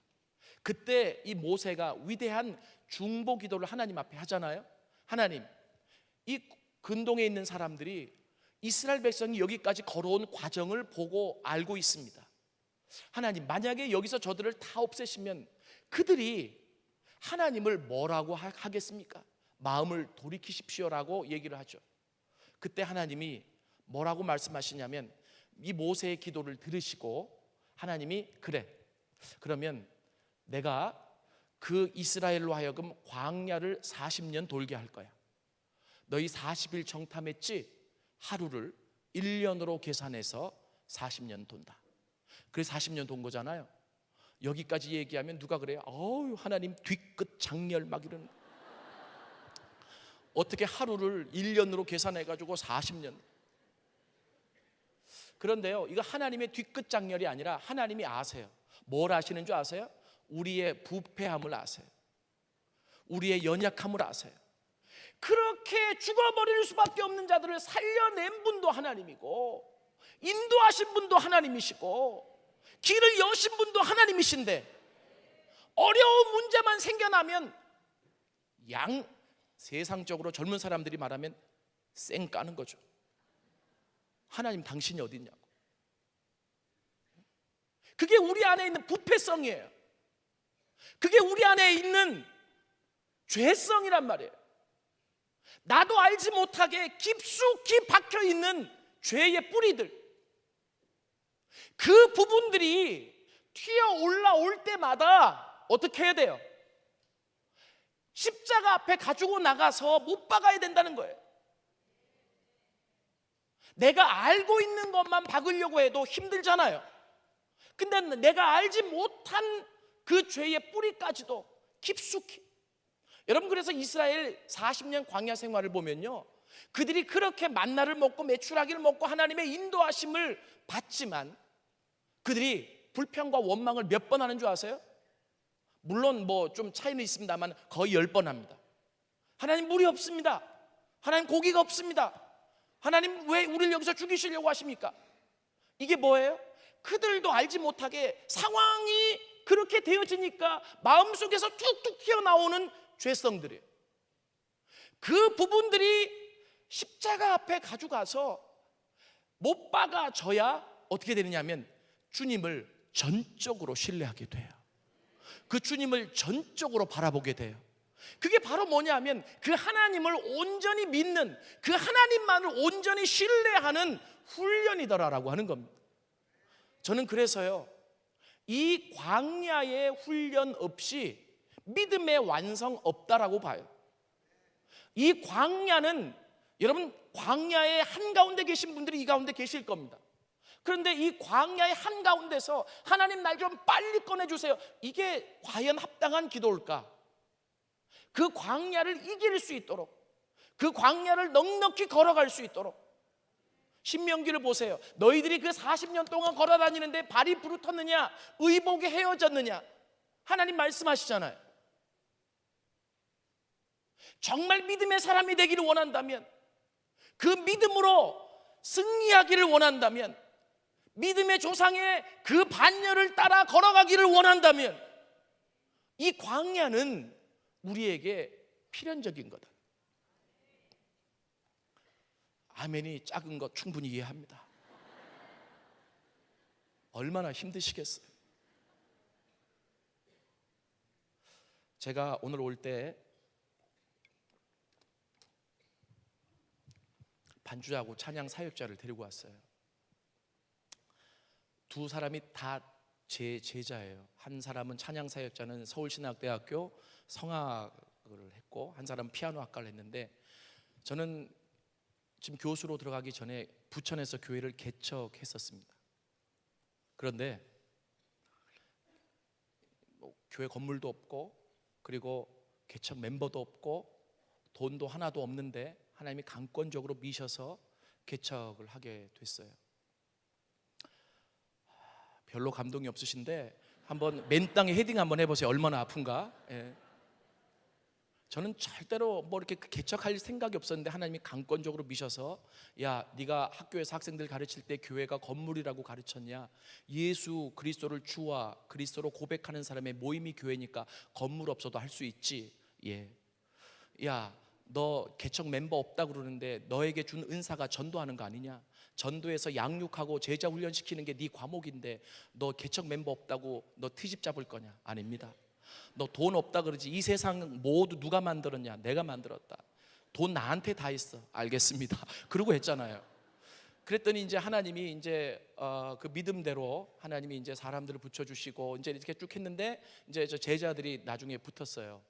그때 이 모세가 위대한 중보 기도를 하나님 앞에 하잖아요. 하나님, 이 근동에 있는 사람들이 이스라엘 백성이 여기까지 걸어온 과정을 보고 알고 있습니다. 하나님, 만약에 여기서 저들을 다 없애시면 그들이 하나님을 뭐라고 하겠습니까? 마음을 돌이키십시오라고 얘기를 하죠. 그때 하나님이 뭐라고 말씀하시냐면, 이 모세의 기도를 들으시고 하나님이 그래, 그러면 내가 그 이스라엘로 하여금 광야를 40년 돌게 할 거야. 너희 40일 정탐했지? 하루를 1년으로 계산해서 40년 돈다. 그래서 40년 돈 거잖아요. 여기까지 얘기하면 누가 그래요? 어우, 하나님 뒤끝 장렬 막 이러는. 어떻게 하루를 1년으로 계산해가지고 40년. 그런데요, 이거 하나님의 뒤끝 장렬이 아니라 하나님이 아세요. 뭘 아시는 줄 아세요? 우리의 부패함을 아세요. 우리의 연약함을 아세요. 그렇게 죽어버릴 수밖에 없는 자들을 살려낸 분도 하나님이고, 인도하신 분도 하나님이시고, 길을 여신 분도 하나님이신데, 어려운 문제만 생겨나면 세상적으로 젊은 사람들이 말하면 쌩 까는 거죠. 하나님, 당신이 어디 있냐고. 그게 우리 안에 있는 부패성이에요. 그게 우리 안에 있는 죄성이란 말이에요. 나도 알지 못하게 깊숙이 박혀있는 죄의 뿌리들, 그 부분들이 튀어 올라올 때마다 어떻게 해야 돼요? 십자가 앞에 가지고 나가서 못 박아야 된다는 거예요. 내가 알고 있는 것만 박으려고 해도 힘들잖아요. 근데 내가 알지 못한 그 죄의 뿌리까지도 깊숙이. 여러분, 그래서 이스라엘 40년 광야 생활을 보면요, 그들이 그렇게 만나를 먹고 메추라기를 먹고 하나님의 인도하심을 받지만 그들이 불평과 원망을 몇 번 하는 줄 아세요? 물론 뭐 좀 차이는 있습니다만 거의 10번 합니다. 하나님 물이 없습니다. 하나님 고기가 없습니다. 하나님 왜 우리를 여기서 죽이시려고 하십니까? 이게 뭐예요? 그들도 알지 못하게 상황이 그렇게 되어지니까 마음속에서 툭툭 튀어나오는 죄성들이에요. 그 부분들이 십자가 앞에 가져가서 못 박아져야 어떻게 되느냐면 주님을 전적으로 신뢰하게 돼요. 그 주님을 전적으로 바라보게 돼요. 그게 바로 뭐냐면 그 하나님을 온전히 믿는, 그 하나님만을 온전히 신뢰하는 훈련이더라라고 하는 겁니다. 저는 그래서요, 이 광야의 훈련 없이 믿음의 완성 없다라고 봐요. 이 광야는, 여러분 광야의 한가운데 계신 분들이 이 가운데 계실 겁니다. 그런데 이 광야의 한가운데서 하나님 날 좀 빨리 꺼내주세요, 이게 과연 합당한 기도일까? 그 광야를 이길 수 있도록, 그 광야를 넉넉히 걸어갈 수 있도록, 신명기를 보세요. 너희들이 그 40년 동안 걸어다니는데 발이 부르텄느냐, 의복이 헤어졌느냐, 하나님 말씀하시잖아요. 정말 믿음의 사람이 되기를 원한다면, 그 믿음으로 승리하기를 원한다면, 믿음의 조상의 그 반열을 따라 걸어가기를 원한다면, 이 광야는 우리에게 필연적인 거다. 아멘이 작은 것 충분히 이해합니다. 얼마나 힘드시겠어요. 제가 오늘 올 때 반주하고 찬양 사역자를 데리고 왔어요. 두 사람이 다 제 제자예요. 한 사람은 찬양 사역자는 서울신학대학교 성악을 했고, 한 사람은 피아노 학과를 했는데, 저는 지금 교수로 들어가기 전에 부천에서 교회를 개척했었습니다. 그런데 교회 건물도 없고, 그리고 개척 멤버도 없고, 돈도 하나도 없는데 하나님이 강권적으로 미셔서 개척을 하게 됐어요. 별로 감동이 없으신데 한번 맨 땅에 헤딩 한번 해보세요. 얼마나 아픈가. 예. 저는 절대로 뭐 이렇게 개척할 생각이 없었는데 하나님이 강권적으로 미셔서, 야, 네가 학교에서 학생들 가르칠 때 교회가 건물이라고 가르쳤냐? 예수 그리스도를 주와 그리스도로 고백하는 사람의 모임이 교회니까 건물 없어도 할 수 있지. 예. 야, 너 개척 멤버 없다 그러는데 너에게 준 은사가 전도하는 거 아니냐? 전도해서 양육하고 제자 훈련시키는 게 네 과목인데 너 개척 멤버 없다고 너 트집 잡을 거냐? 아닙니다. 너 돈 없다 그러지, 이 세상 모두 누가 만들었냐? 내가 만들었다. 돈 나한테 다 있어. 알겠습니다. 그러고 했잖아요. 그랬더니 이제 하나님이 이제 그 믿음대로 하나님이 이제 사람들을 붙여주시고 이제 이렇게 쭉 했는데, 이제 저 제자들이 나중에 붙었어요.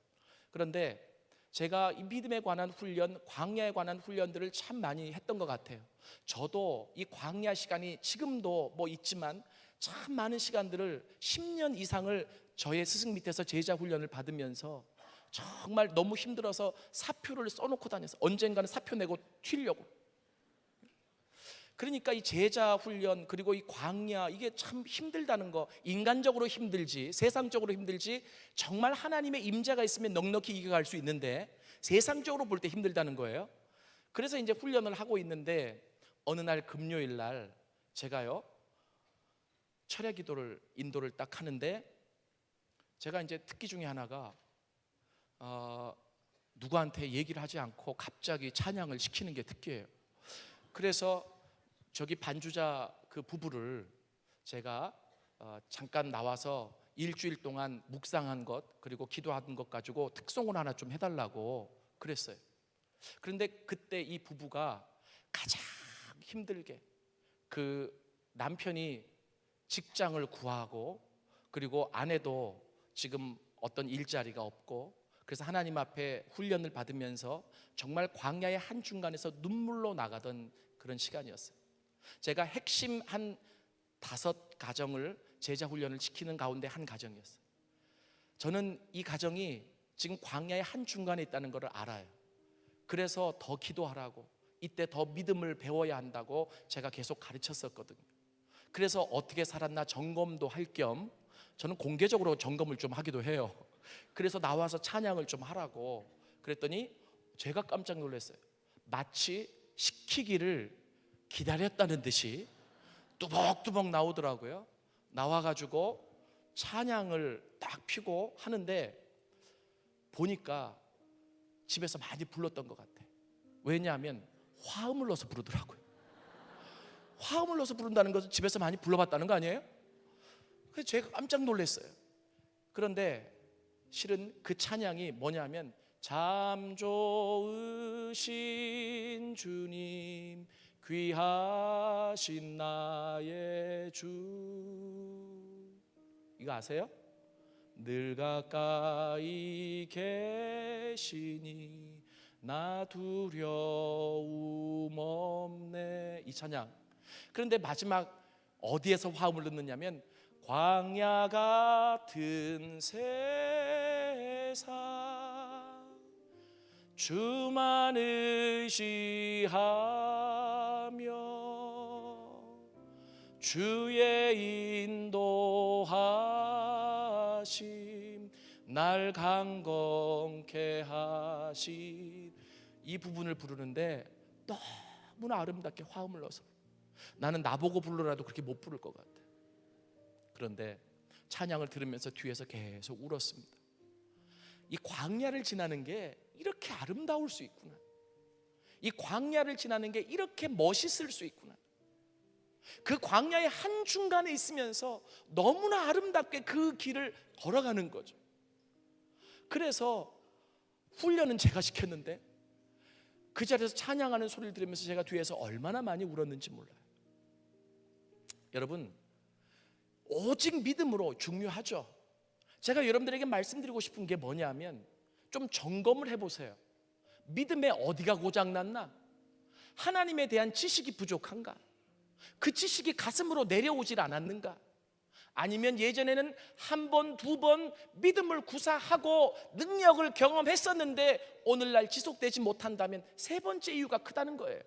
그런데 제가 이 믿음에 관한 훈련, 광야에 관한 훈련들을 참 많이 했던 것 같아요. 저도 이 광야 시간이 지금도 뭐 있지만 참 많은 시간들을 10년 이상을 저의 스승 밑에서 제자 훈련을 받으면서 정말 너무 힘들어서 사표를 써놓고 다녔어요. 언젠가는 사표 내고 튀려고. 그러니까 이 제자 훈련, 그리고 이 광야, 이게 참 힘들다는 거, 인간적으로 힘들지 세상적으로 힘들지, 정말 하나님의 임재가 있으면 넉넉히 이겨갈 수 있는데 세상적으로 볼 때 힘들다는 거예요. 그래서 이제 훈련을 하고 있는데 어느 날 금요일 날 제가요 철야 기도를 인도를 딱 하는데, 제가 이제 특기 중에 하나가 누구한테 얘기를 하지 않고 갑자기 찬양을 시키는 게 특기예요. 그래서 저기 반주자 그 부부를 제가 잠깐 나와서 일주일 동안 묵상한 것 그리고 기도한 것 가지고 특송을 하나 좀 해달라고 그랬어요. 그런데 그때 이 부부가 가장 힘들게, 그 남편이 직장을 구하고 그리고 아내도 지금 어떤 일자리가 없고, 그래서 하나님 앞에 훈련을 받으면서 정말 광야의 한중간에서 눈물로 나가던 그런 시간이었어요. 제가 핵심 한 5가정을 제자 훈련을 시키는 가운데 한 가정이었어요. 저는 이 가정이 지금 광야의 한중간에 있다는 것을 알아요. 그래서 더 기도하라고, 이때 더 믿음을 배워야 한다고 제가 계속 가르쳤었거든요. 그래서 어떻게 살았나 점검도 할 겸 저는 공개적으로 점검을 좀 하기도 해요. 그래서 나와서 찬양을 좀 하라고 그랬더니 제가 깜짝 놀랐어요. 마치 시키기를 기다렸다는 듯이 뚜벅뚜벅 나오더라고요. 나와가지고 찬양을 딱 피고 하는데 보니까 집에서 많이 불렀던 것 같아. 왜냐하면 화음을 넣어서 부르더라고요. 화음을 넣어서 부른다는 것은 집에서 많이 불러봤다는 거 아니에요? 그래서 제가 깜짝 놀랐어요. 그런데 실은 그 찬양이 뭐냐면 참 좋으신 주님 귀하신 나의 주, 이거 아세요? 늘 가까이 계시니 나 두려움 없네, 이 찬양. 그런데 마지막 어디에서 화음을 넣느냐면 광야 같은 세상 주만 의지하며 주의 인도하심 날 강건케 하신, 이 부분을 부르는데 너무나 아름답게 화음을 넣어서 나는 나보고 불러라도 그렇게 못 부를 것 같아. 그런데 찬양을 들으면서 뒤에서 계속 울었습니다. 이 광야를 지나는 게 이렇게 아름다울 수 있구나. 이 광야를 지나는 게 이렇게 멋있을 수 있구나. 그 광야의 한중간에 있으면서 너무나 아름답게 그 길을 걸어가는 거죠. 그래서 훈련은 제가 시켰는데 그 자리에서 찬양하는 소리를 들으면서 제가 뒤에서 얼마나 많이 울었는지 몰라요. 여러분, 오직 믿음으로 중요하죠. 제가 여러분들에게 말씀드리고 싶은 게 뭐냐면 좀 점검을 해보세요. 믿음에 어디가 고장났나? 하나님에 대한 지식이 부족한가? 그 지식이 가슴으로 내려오질 않았는가? 아니면 예전에는 한 번, 두 번 믿음을 구사하고 능력을 경험했었는데 오늘날 지속되지 못한다면 세 번째 이유가 크다는 거예요.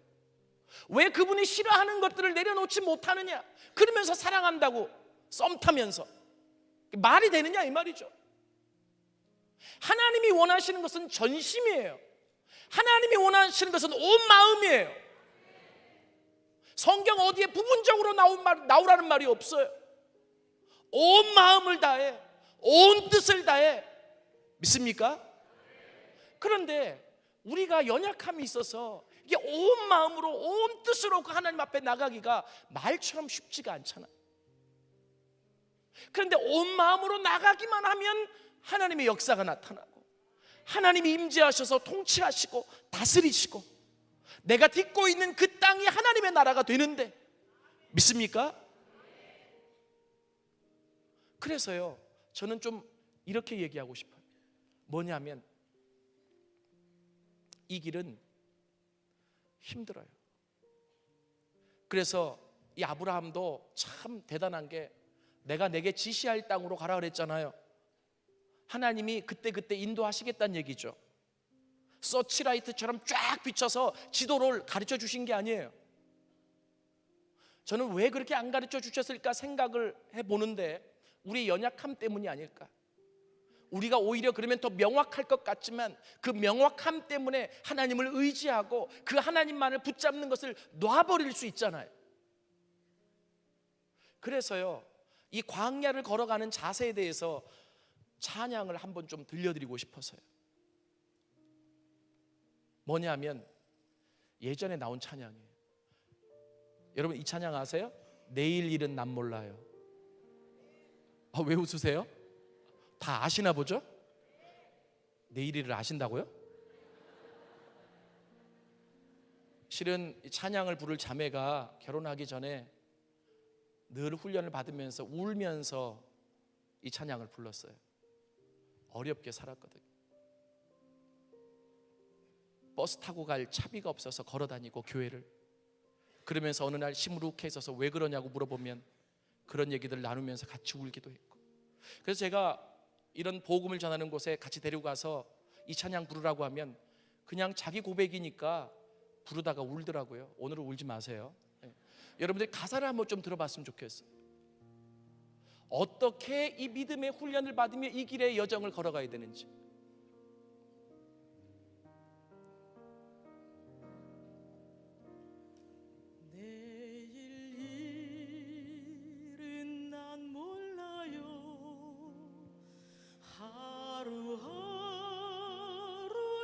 왜 그분이 싫어하는 것들을 내려놓지 못하느냐? 그러면서 사랑한다고 썸 타면서 말이 되느냐 이 말이죠. 하나님이 원하시는 것은 전심이에요. 하나님이 원하시는 것은 온 마음이에요. 성경 어디에 부분적으로 나오라는 말이 없어요. 온 마음을 다해, 온 뜻을 다해. 믿습니까? 그런데 우리가 연약함이 있어서 이게 온 마음으로 온 뜻으로 그 하나님 앞에 나가기가 말처럼 쉽지가 않잖아. 그런데 온 마음으로 나가기만 하면 하나님의 역사가 나타나고 하나님이 임재하셔서 통치하시고 다스리시고 내가 딛고 있는 그 땅이 하나님의 나라가 되는데, 믿습니까? 그래서요, 저는 좀 이렇게 얘기하고 싶어요. 뭐냐면 이 길은 힘들어요. 그래서 이 아브라함도 참 대단한 게 내가 내게 지시할 땅으로 가라 그랬잖아요. 하나님이 그때 인도하시겠다는 얘기죠. 서치라이트처럼 쫙 비춰서 지도를 가르쳐 주신 게 아니에요. 저는 왜 그렇게 안 가르쳐 주셨을까 생각을 해보는데 우리의 연약함 때문이 아닐까. 우리가 오히려 그러면 더 명확할 것 같지만 그 명확함 때문에 하나님을 의지하고 그 하나님만을 붙잡는 것을 놔버릴 수 있잖아요. 그래서요, 이 광야를 걸어가는 자세에 대해서 찬양을 한번 좀 들려드리고 싶어서요. 뭐냐면 예전에 나온 찬양이에요. 여러분 이 찬양 아세요? 내일 일은 난 몰라요. 왜 웃으세요? 다 아시나 보죠? 내일 일을 아신다고요? 실은 이 찬양을 부를 자매가 결혼하기 전에 늘 훈련을 받으면서 울면서 이 찬양을 불렀어요. 어렵게 살았거든요. 버스 타고 갈 차비가 없어서 걸어다니고 교회를, 그러면서 어느 날 시무룩해 있어서 왜 그러냐고 물어보면 그런 얘기들 나누면서 같이 울기도 했고, 그래서 제가 이런 복음을 전하는 곳에 같이 데리고 가서 이 찬양 부르라고 하면 그냥 자기 고백이니까 부르다가 울더라고요. 오늘은 울지 마세요. 여러분들이 가사를 한번 좀 들어봤으면 좋겠어요. 어떻게 이 믿음의 훈련을 받으며 이 길의 여정을 걸어가야 되는지. 내일 일은 난 몰라요. 하루하루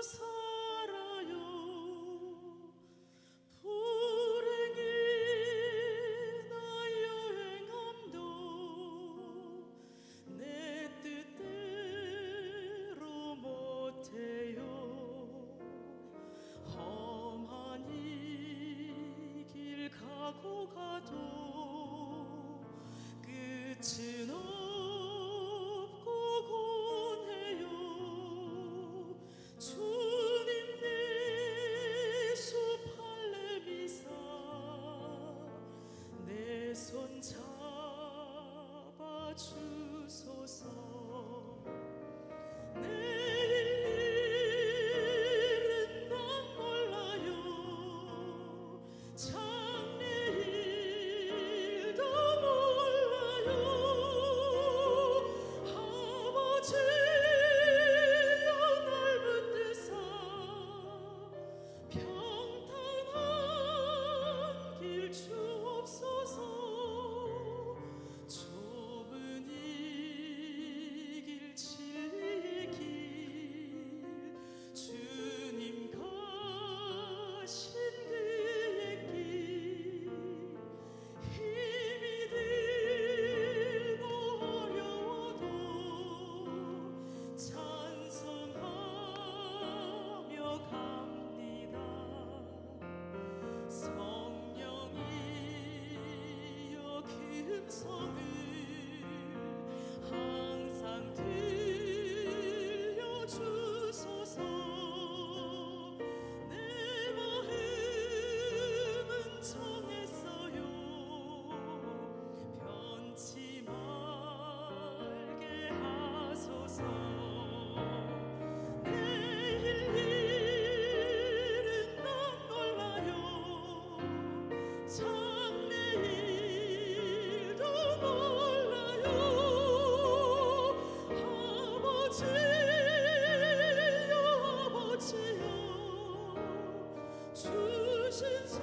살아요. 불행이나 여행함도 내 뜻대로 못해요. 험한 이 길 가고 가도 끝은 없고 권해요. 주님 예수 팔레미사 내 손 잡아 주소서. 내일 일은 난 몰라요. 장래일도 몰라요. 아버지여 날 붙드사 평탄한 길 주옵소서. 좁은 이 길 진리의 길 주님 가신 그의 길 힘이 들고 어려워도 찬송하며 갑니다. 성령이여 그 음성을 항상 들려주소서. 내 마음은 정했어요. 변치 말게 하소서. 내일 일은 난 몰라요. 장래일도 몰라요. 아버지여 아버지여 주신 소명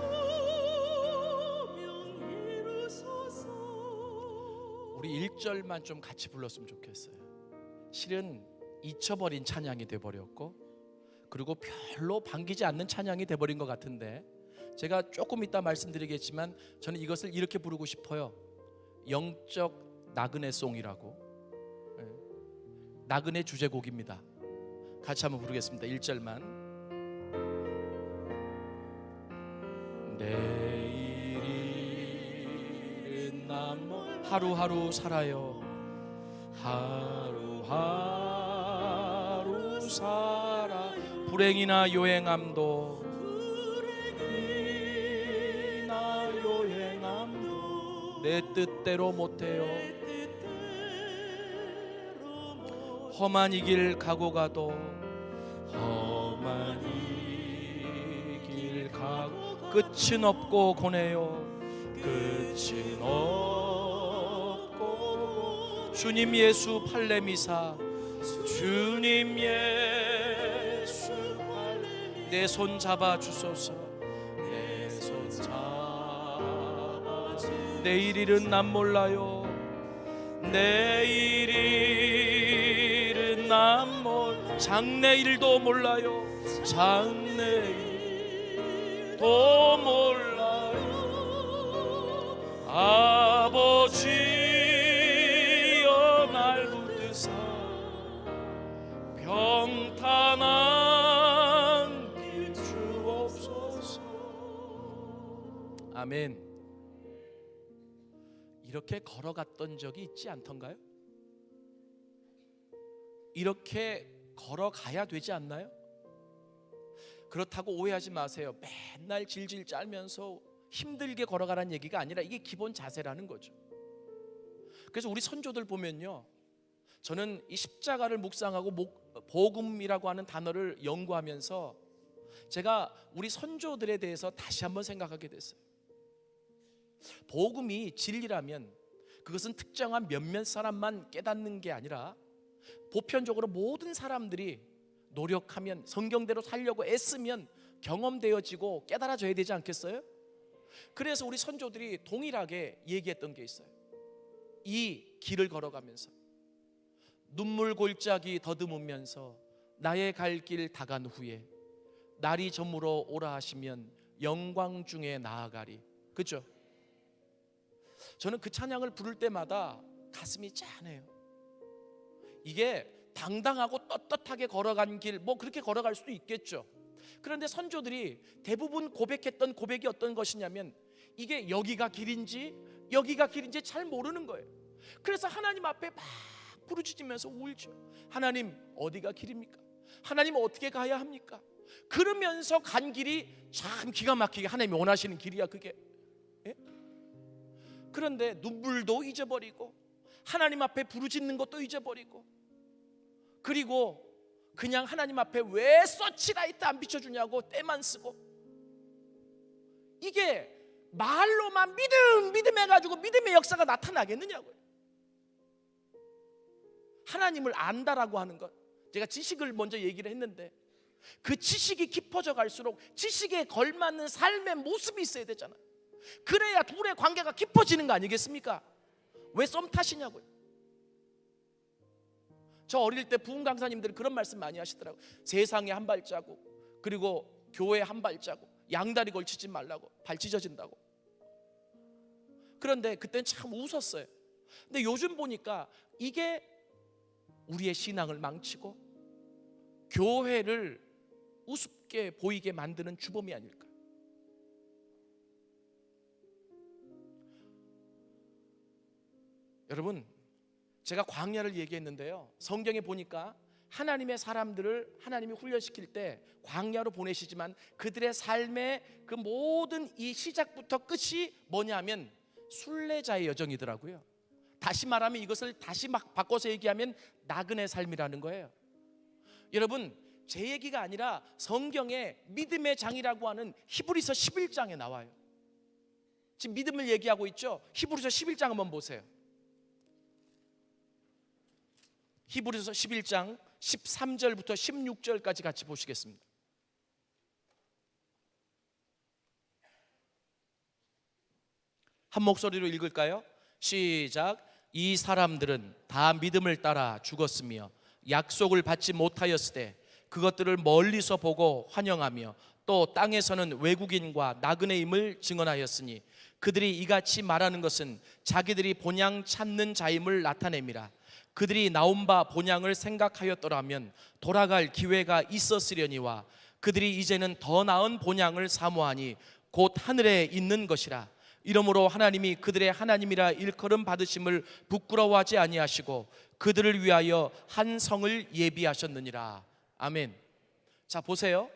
이루소서. 우리 1절만 좀 같이 불렀으면 좋겠어요. 실은 잊혀버린 찬양이 돼버렸고, 그리고 별로 반기지 않는 찬양이 돼버린 것 같은데, 제가 조금 이따 말씀드리겠지만 저는 이것을 이렇게 부르고 싶어요. 영적 나그네송이라고. 나그네 주제곡입니다. 같이 한번 부르겠습니다. 1절만. 내일은 난 하루하루 살아요. 하루하루 살아. 불행이나 요행함도 불행이나 요행함도 내 뜻대로 못해요. 험한 이 길 가고 가도 험한 이 길 가고 끝은 없고 고뇌요. 끝은 없고 주님 예수 팔레미사 주님 예수 팔레미사 내 손 잡아 주소서. 내 손 잡아 주소서. 내일 일은 난 몰라요. 내일 일은 난 몰라요. 장래일도 몰라요. 장래일도 몰라요. 아버지여 날 붙드사 평탄한 길 주옵소서. 아멘. 이렇게 걸어갔던 적이 있지 않던가요? 이렇게 걸어가야 되지 않나요? 그렇다고 오해하지 마세요. 맨날 질질 짤면서 힘들게 걸어가라는 얘기가 아니라 이게 기본 자세라는 거죠. 그래서 우리 선조들 보면요, 저는 이 십자가를 묵상하고 복음이라고 하는 단어를 연구하면서 제가 우리 선조들에 대해서 다시 한번 생각하게 됐어요. 복음이 진리라면 그것은 특정한 몇몇 사람만 깨닫는 게 아니라 보편적으로 모든 사람들이 노력하면, 성경대로 살려고 애쓰면 경험되어지고 깨달아져야 되지 않겠어요? 그래서 우리 선조들이 동일하게 얘기했던 게 있어요. 이 길을 걸어가면서 눈물 골짜기 더듬으면서 나의 갈 길 다간 후에 날이 저물어 오라 하시면 영광 중에 나아가리. 그렇죠? 저는 그 찬양을 부를 때마다 가슴이 짠해요. 이게 당당하고 떳떳하게 걸어간 길, 뭐 그렇게 걸어갈 수도 있겠죠. 그런데 선조들이 대부분 고백했던 고백이 어떤 것이냐면 이게 여기가 길인지 잘 모르는 거예요. 그래서 하나님 앞에 막 부르짖으면서 울죠. 하나님, 어디가 길입니까? 하나님, 어떻게 가야 합니까? 그러면서 간 길이 참 기가 막히게 하나님이 원하시는 길이야 그게. 예? 그런데 눈물도 잊어버리고 하나님 앞에 부르짖는 것도 잊어버리고, 그리고 그냥 하나님 앞에 왜 서치라이트 안 비춰주냐고 때만 쓰고, 이게 말로만 믿음 해가지고 믿음의 역사가 나타나겠느냐고요. 하나님을 안다라고 하는 것, 제가 지식을 먼저 얘기를 했는데 그 지식이 깊어져 갈수록 지식에 걸맞는 삶의 모습이 있어야 되잖아요. 그래야 둘의 관계가 깊어지는 거 아니겠습니까? 왜 썸 타시냐고요. 저 어릴 때 부흥 강사님들이 그런 말씀 많이 하시더라고요. 세상에 한 발자국, 그리고 교회에 한 발자국, 양다리 걸치지 말라고, 발 찢어진다고. 그런데 그때는 참 웃었어요. 근데 요즘 보니까 이게 우리의 신앙을 망치고 교회를 우습게 보이게 만드는 주범이 아닐까. 여러분, 제가 광야를 얘기했는데요, 성경에 보니까 하나님의 사람들을 하나님이 훈련시킬 때 광야로 보내시지만 그들의 삶의 그 모든 이 시작부터 끝이 뭐냐면 순례자의 여정이더라고요. 다시 말하면 이것을 다시 막 바꿔서 얘기하면 나그네 삶이라는 거예요. 여러분, 제 얘기가 아니라 성경에 믿음의 장이라고 하는 히브리서 11장에 나와요. 지금 믿음을 얘기하고 있죠. 히브리서 11장 한번 보세요. 히브리서 11장 13절부터 16절까지 같이 보시겠습니다. 한 목소리로 읽을까요? 시작. 이 사람들은 다 믿음을 따라 죽었으며 약속을 받지 못하였으되 그것들을 멀리서 보고 환영하며 또 땅에서는 외국인과 나그네임을 증언하였으니 그들이 이같이 말하는 것은 자기들이 본향 찾는 자임을 나타냅니다. 그들이 나온 바 본향을 생각하였더라면 돌아갈 기회가 있었으려니와 그들이 이제는 더 나은 본향을 사모하니 곧 하늘에 있는 것이라. 이러므로 하나님이 그들의 하나님이라 일컬음 받으심을 부끄러워하지 아니하시고 그들을 위하여 한 성을 예비하셨느니라. 아멘. 자, 보세요.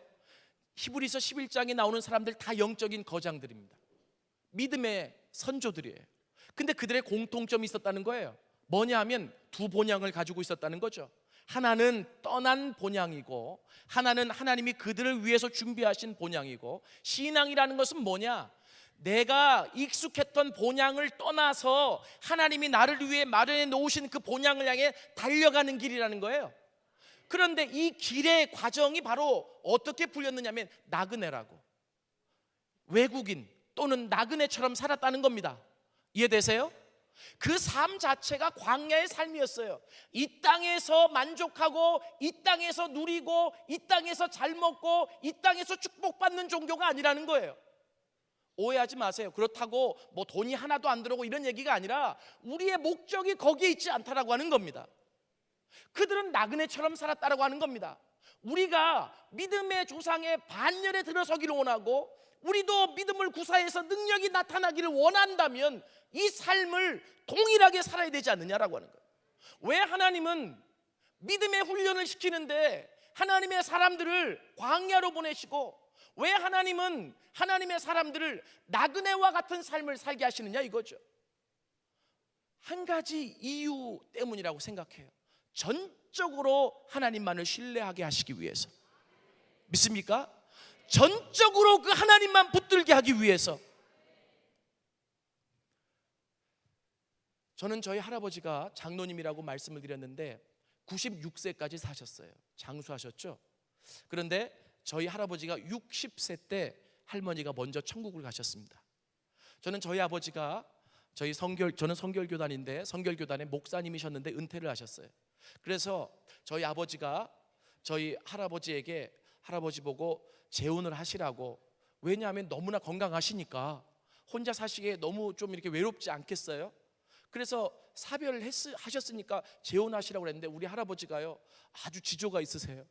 히브리서 11장에 나오는 사람들 다 영적인 거장들입니다. 믿음의 선조들이에요. 근데 그들의 공통점이 있었다는 거예요. 뭐냐 하면 두 본향을 가지고 있었다는 거죠. 하나는 떠난 본향이고 하나는 하나님이 그들을 위해서 준비하신 본향이고, 신앙이라는 것은 뭐냐? 내가 익숙했던 본향을 떠나서 하나님이 나를 위해 마련해 놓으신 그 본향을 향해 달려가는 길이라는 거예요. 그런데 이 길의 과정이 바로 어떻게 풀렸느냐면 나그네라고, 외국인 또는 나그네처럼 살았다는 겁니다. 이해되세요? 그 삶 자체가 광야의 삶이었어요. 이 땅에서 만족하고 이 땅에서 누리고 이 땅에서 잘 먹고 이 땅에서 축복받는 종교가 아니라는 거예요. 오해하지 마세요. 그렇다고 뭐 돈이 하나도 안 들어오고 이런 얘기가 아니라 우리의 목적이 거기에 있지 않다라고 하는 겁니다. 그들은 나그네처럼 살았다라고 하는 겁니다. 우리가 믿음의 조상의 반열에 들어서기를 원하고 우리도 믿음을 구사해서 능력이 나타나기를 원한다면 이 삶을 동일하게 살아야 되지 않느냐라고 하는 거예요. 왜 하나님은 믿음의 훈련을 시키는데 하나님의 사람들을 광야로 보내시고 왜 하나님은 하나님의 사람들을 나그네와 같은 삶을 살게 하시느냐 이거죠. 한 가지 이유 때문이라고 생각해요. 전적으로 하나님만을 신뢰하게 하시기 위해서. 믿습니까? 전적으로 그 하나님만 붙들게 하기 위해서. 저는 저희 할아버지가 장로님이라고 말씀을 드렸는데 96세까지 사셨어요. 장수하셨죠. 그런데 저희 할아버지가 60세 때 할머니가 먼저 천국을 가셨습니다. 저는 저희 아버지가 저는 성결교단인데 성결교단의 목사님이셨는데 은퇴를 하셨어요. 그래서 저희 아버지가 저희 할아버지에게 할아버지 보고 재혼을 하시라고, 왜냐하면 너무나 건강하시니까 혼자 사시기에 너무 좀 이렇게 외롭지 않겠어요? 그래서 사별을 하셨으니까 재혼하시라고 그랬는데 우리 할아버지가요 아주 지조가 있으세요.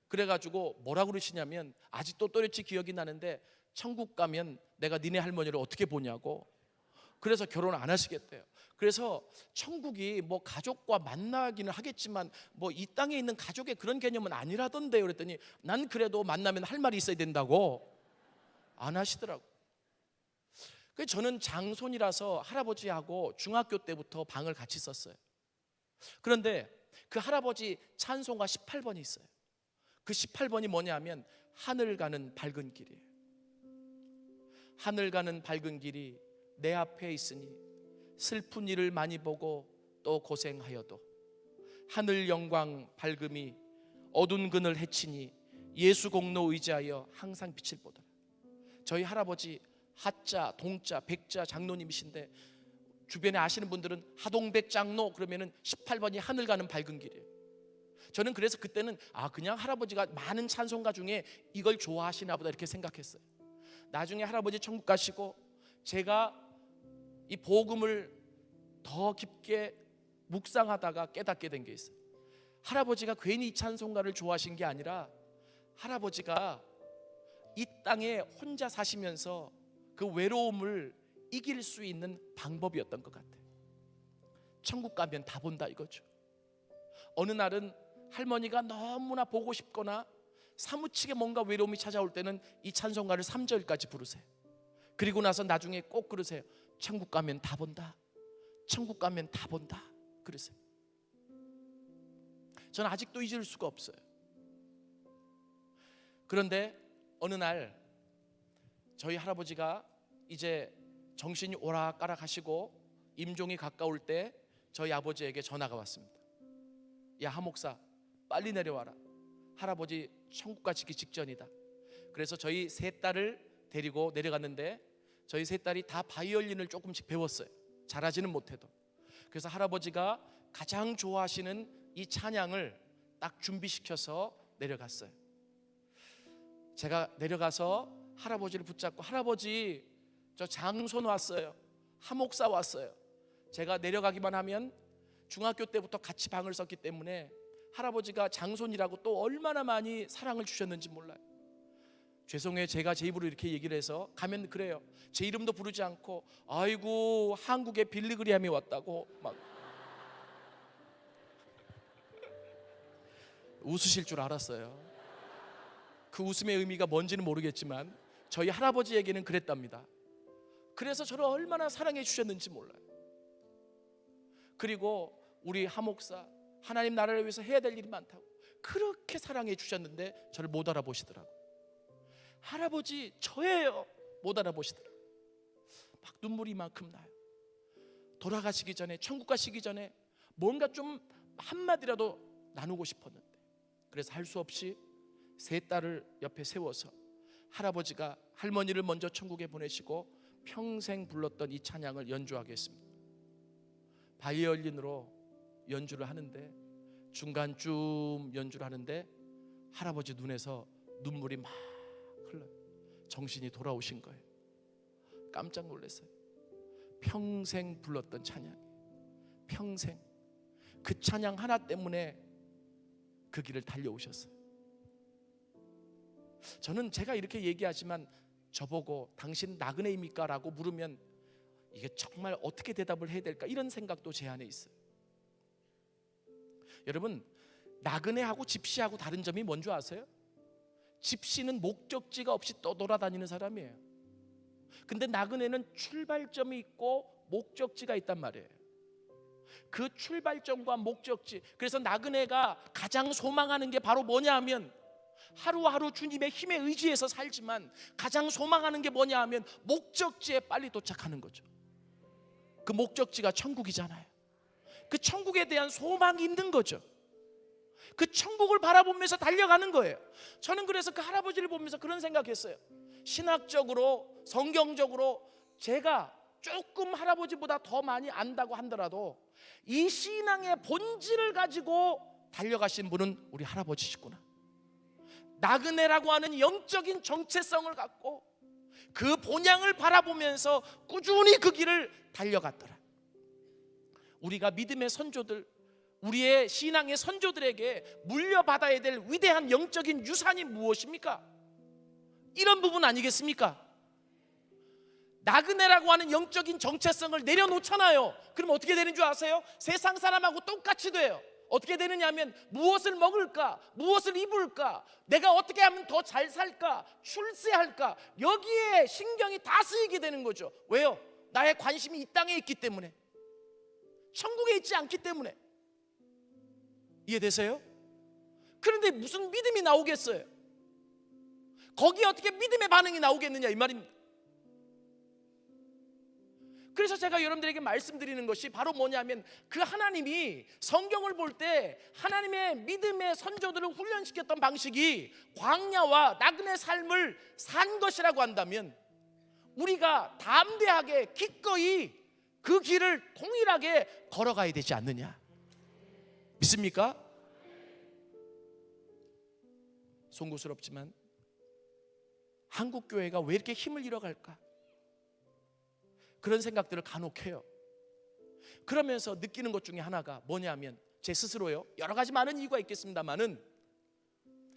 그래가지고 뭐라 그러시냐면, 아직도 또렷이 기억이 나는데 천국 가면 내가 니네 할머니를 어떻게 보냐고. 그래서 결혼 안 하시겠대요. 그래서 천국이 뭐 가족과 만나기는 하겠지만 뭐 이 땅에 있는 가족의 그런 개념은 아니라던데요. 그랬더니 난 그래도 만나면 할 말이 있어야 된다고 안 하시더라고. 그래서 저는 장손이라서 할아버지하고 중학교 때부터 방을 같이 썼어요. 그런데 그 할아버지 찬송가 18번이 있어요. 그 18번이 뭐냐면 하늘 가는 밝은 길이에요. 하늘 가는 밝은 길이 내 앞에 있으니 슬픈 일을 많이 보고 또 고생하여도 하늘 영광 밝음이 어두운 그늘 해치니 예수 공로 의지하여 항상 빛을 보더라. 저희 할아버지 하자, 동자, 백자 장로님이신데 주변에 아시는 분들은 하동백 장로 그러면은 18번이 하늘 가는 밝은 길이에요. 저는 그래서 그때는 그냥 할아버지가 많은 찬송가 중에 이걸 좋아하시나 보다 이렇게 생각했어요. 나중에 할아버지 천국 가시고 제가 이 복음을 더 깊게 묵상하다가 깨닫게 된 게 있어요. 할아버지가 괜히 이 찬송가를 좋아하신 게 아니라 할아버지가 이 땅에 혼자 사시면서 그 외로움을 이길 수 있는 방법이었던 것 같아요. 천국 가면 다 본다 이거죠. 어느 날은 할머니가 너무나 보고 싶거나 사무치게 뭔가 외로움이 찾아올 때는 이 찬송가를 3절까지 부르세요. 그리고 나서 나중에 꼭 그러세요. 천국 가면 다 본다. 천국 가면 다 본다. 그러세요. 저는 아직도 잊을 수가 없어요. 그런데 어느 날 저희 할아버지가 이제 정신이 오락가락 하시고 임종이 가까울 때 저희 아버지에게 전화가 왔습니다. 야 하목사 빨리 내려와라. 할아버지 천국 가시기 직전이다. 그래서 저희 세 딸을 데리고 내려갔는데 저희 세 딸이 다 바이올린을 조금씩 배웠어요. 잘하지는 못해도. 그래서 할아버지가 가장 좋아하시는 이 찬양을 딱 준비시켜서 내려갔어요. 제가 내려가서 할아버지를 붙잡고 할아버지 저 장손 왔어요. 하목사 왔어요. 제가 내려가기만 하면 중학교 때부터 같이 방을 썼기 때문에 할아버지가 장손이라고 또 얼마나 많이 사랑을 주셨는지 몰라요. 죄송해요. 제가 제 입으로 이렇게 얘기를 해서 가면 그래요. 제 이름도 부르지 않고 아이고 한국에 빌리그리함이 왔다고 막 웃으실 줄 알았어요. 그 웃음의 의미가 뭔지는 모르겠지만 저희 할아버지에게는 그랬답니다. 그래서 저를 얼마나 사랑해 주셨는지 몰라요. 그리고 우리 하목사 하나님 나라를 위해서 해야 될 일이 많다고 그렇게 사랑해 주셨는데 저를 못 알아보시더라고요. 할아버지 저예요. 못 알아보시더라고요. 막 눈물이 이만큼 나요. 돌아가시기 전에 천국 가시기 전에 뭔가 좀 한마디라도 나누고 싶었는데 그래서 할 수 없이 세 딸을 옆에 세워서 할아버지가 할머니를 먼저 천국에 보내시고 평생 불렀던 이 찬양을 연주하겠습니다. 바이올린으로 연주를 하는데 중간쯤 연주를 하는데 할아버지 눈에서 눈물이 막 흘러요. 정신이 돌아오신 거예요. 깜짝 놀랐어요. 평생 불렀던 찬양, 평생 그 찬양 하나 때문에 그 길을 달려오셨어요. 저는 제가 이렇게 얘기하지만 저보고 당신 나그네입니까? 라고 물으면 이게 정말 어떻게 대답을 해야 될까 이런 생각도 제 안에 있어요. 여러분 나그네하고 집시하고 다른 점이 뭔지 아세요? 집시는 목적지가 없이 떠돌아다니는 사람이에요. 근데 나그네는 출발점이 있고 목적지가 있단 말이에요. 그 출발점과 목적지, 그래서 나그네가 가장 소망하는 게 바로 뭐냐 하면 하루하루 주님의 힘에 의지해서 살지만 가장 소망하는 게 뭐냐 하면 목적지에 빨리 도착하는 거죠. 그 목적지가 천국이잖아요. 그 천국에 대한 소망이 있는 거죠. 그 천국을 바라보면서 달려가는 거예요. 저는 그래서 그 할아버지를 보면서 그런 생각했어요. 신학적으로, 성경적으로 제가 조금 할아버지보다 더 많이 안다고 한다라도 이 신앙의 본질을 가지고 달려가신 분은 우리 할아버지시구나. 나그네라고 하는 영적인 정체성을 갖고 그 본향을 바라보면서 꾸준히 그 길을 달려갔더라. 우리가 믿음의 선조들, 우리의 신앙의 선조들에게 물려받아야 될 위대한 영적인 유산이 무엇입니까? 이런 부분 아니겠습니까? 나그네라고 하는 영적인 정체성을 내려놓잖아요. 그럼 어떻게 되는 줄 아세요? 세상 사람하고 똑같이 돼요. 어떻게 되느냐면 무엇을 먹을까? 무엇을 입을까? 내가 어떻게 하면 더 잘 살까? 출세할까? 여기에 신경이 다 쓰이게 되는 거죠. 왜요? 나의 관심이 이 땅에 있기 때문에, 천국에 있지 않기 때문에. 이해되세요? 그런데 무슨 믿음이 나오겠어요? 거기에 어떻게 믿음의 반응이 나오겠느냐 이 말입니다. 그래서 제가 여러분들에게 말씀드리는 것이 바로 뭐냐면, 그 하나님이 성경을 볼 때 하나님의 믿음의 선조들을 훈련시켰던 방식이 광야와 나그네 삶을 산 것이라고 한다면, 우리가 담대하게 기꺼이 그 길을 동일하게 걸어가야 되지 않느냐. 믿습니까? 송구스럽지만 한국 교회가 왜 이렇게 힘을 잃어갈까? 그런 생각들을 간혹 해요. 그러면서 느끼는 것 중에 하나가 뭐냐면, 제 스스로요, 여러 가지 많은 이유가 있겠습니다만은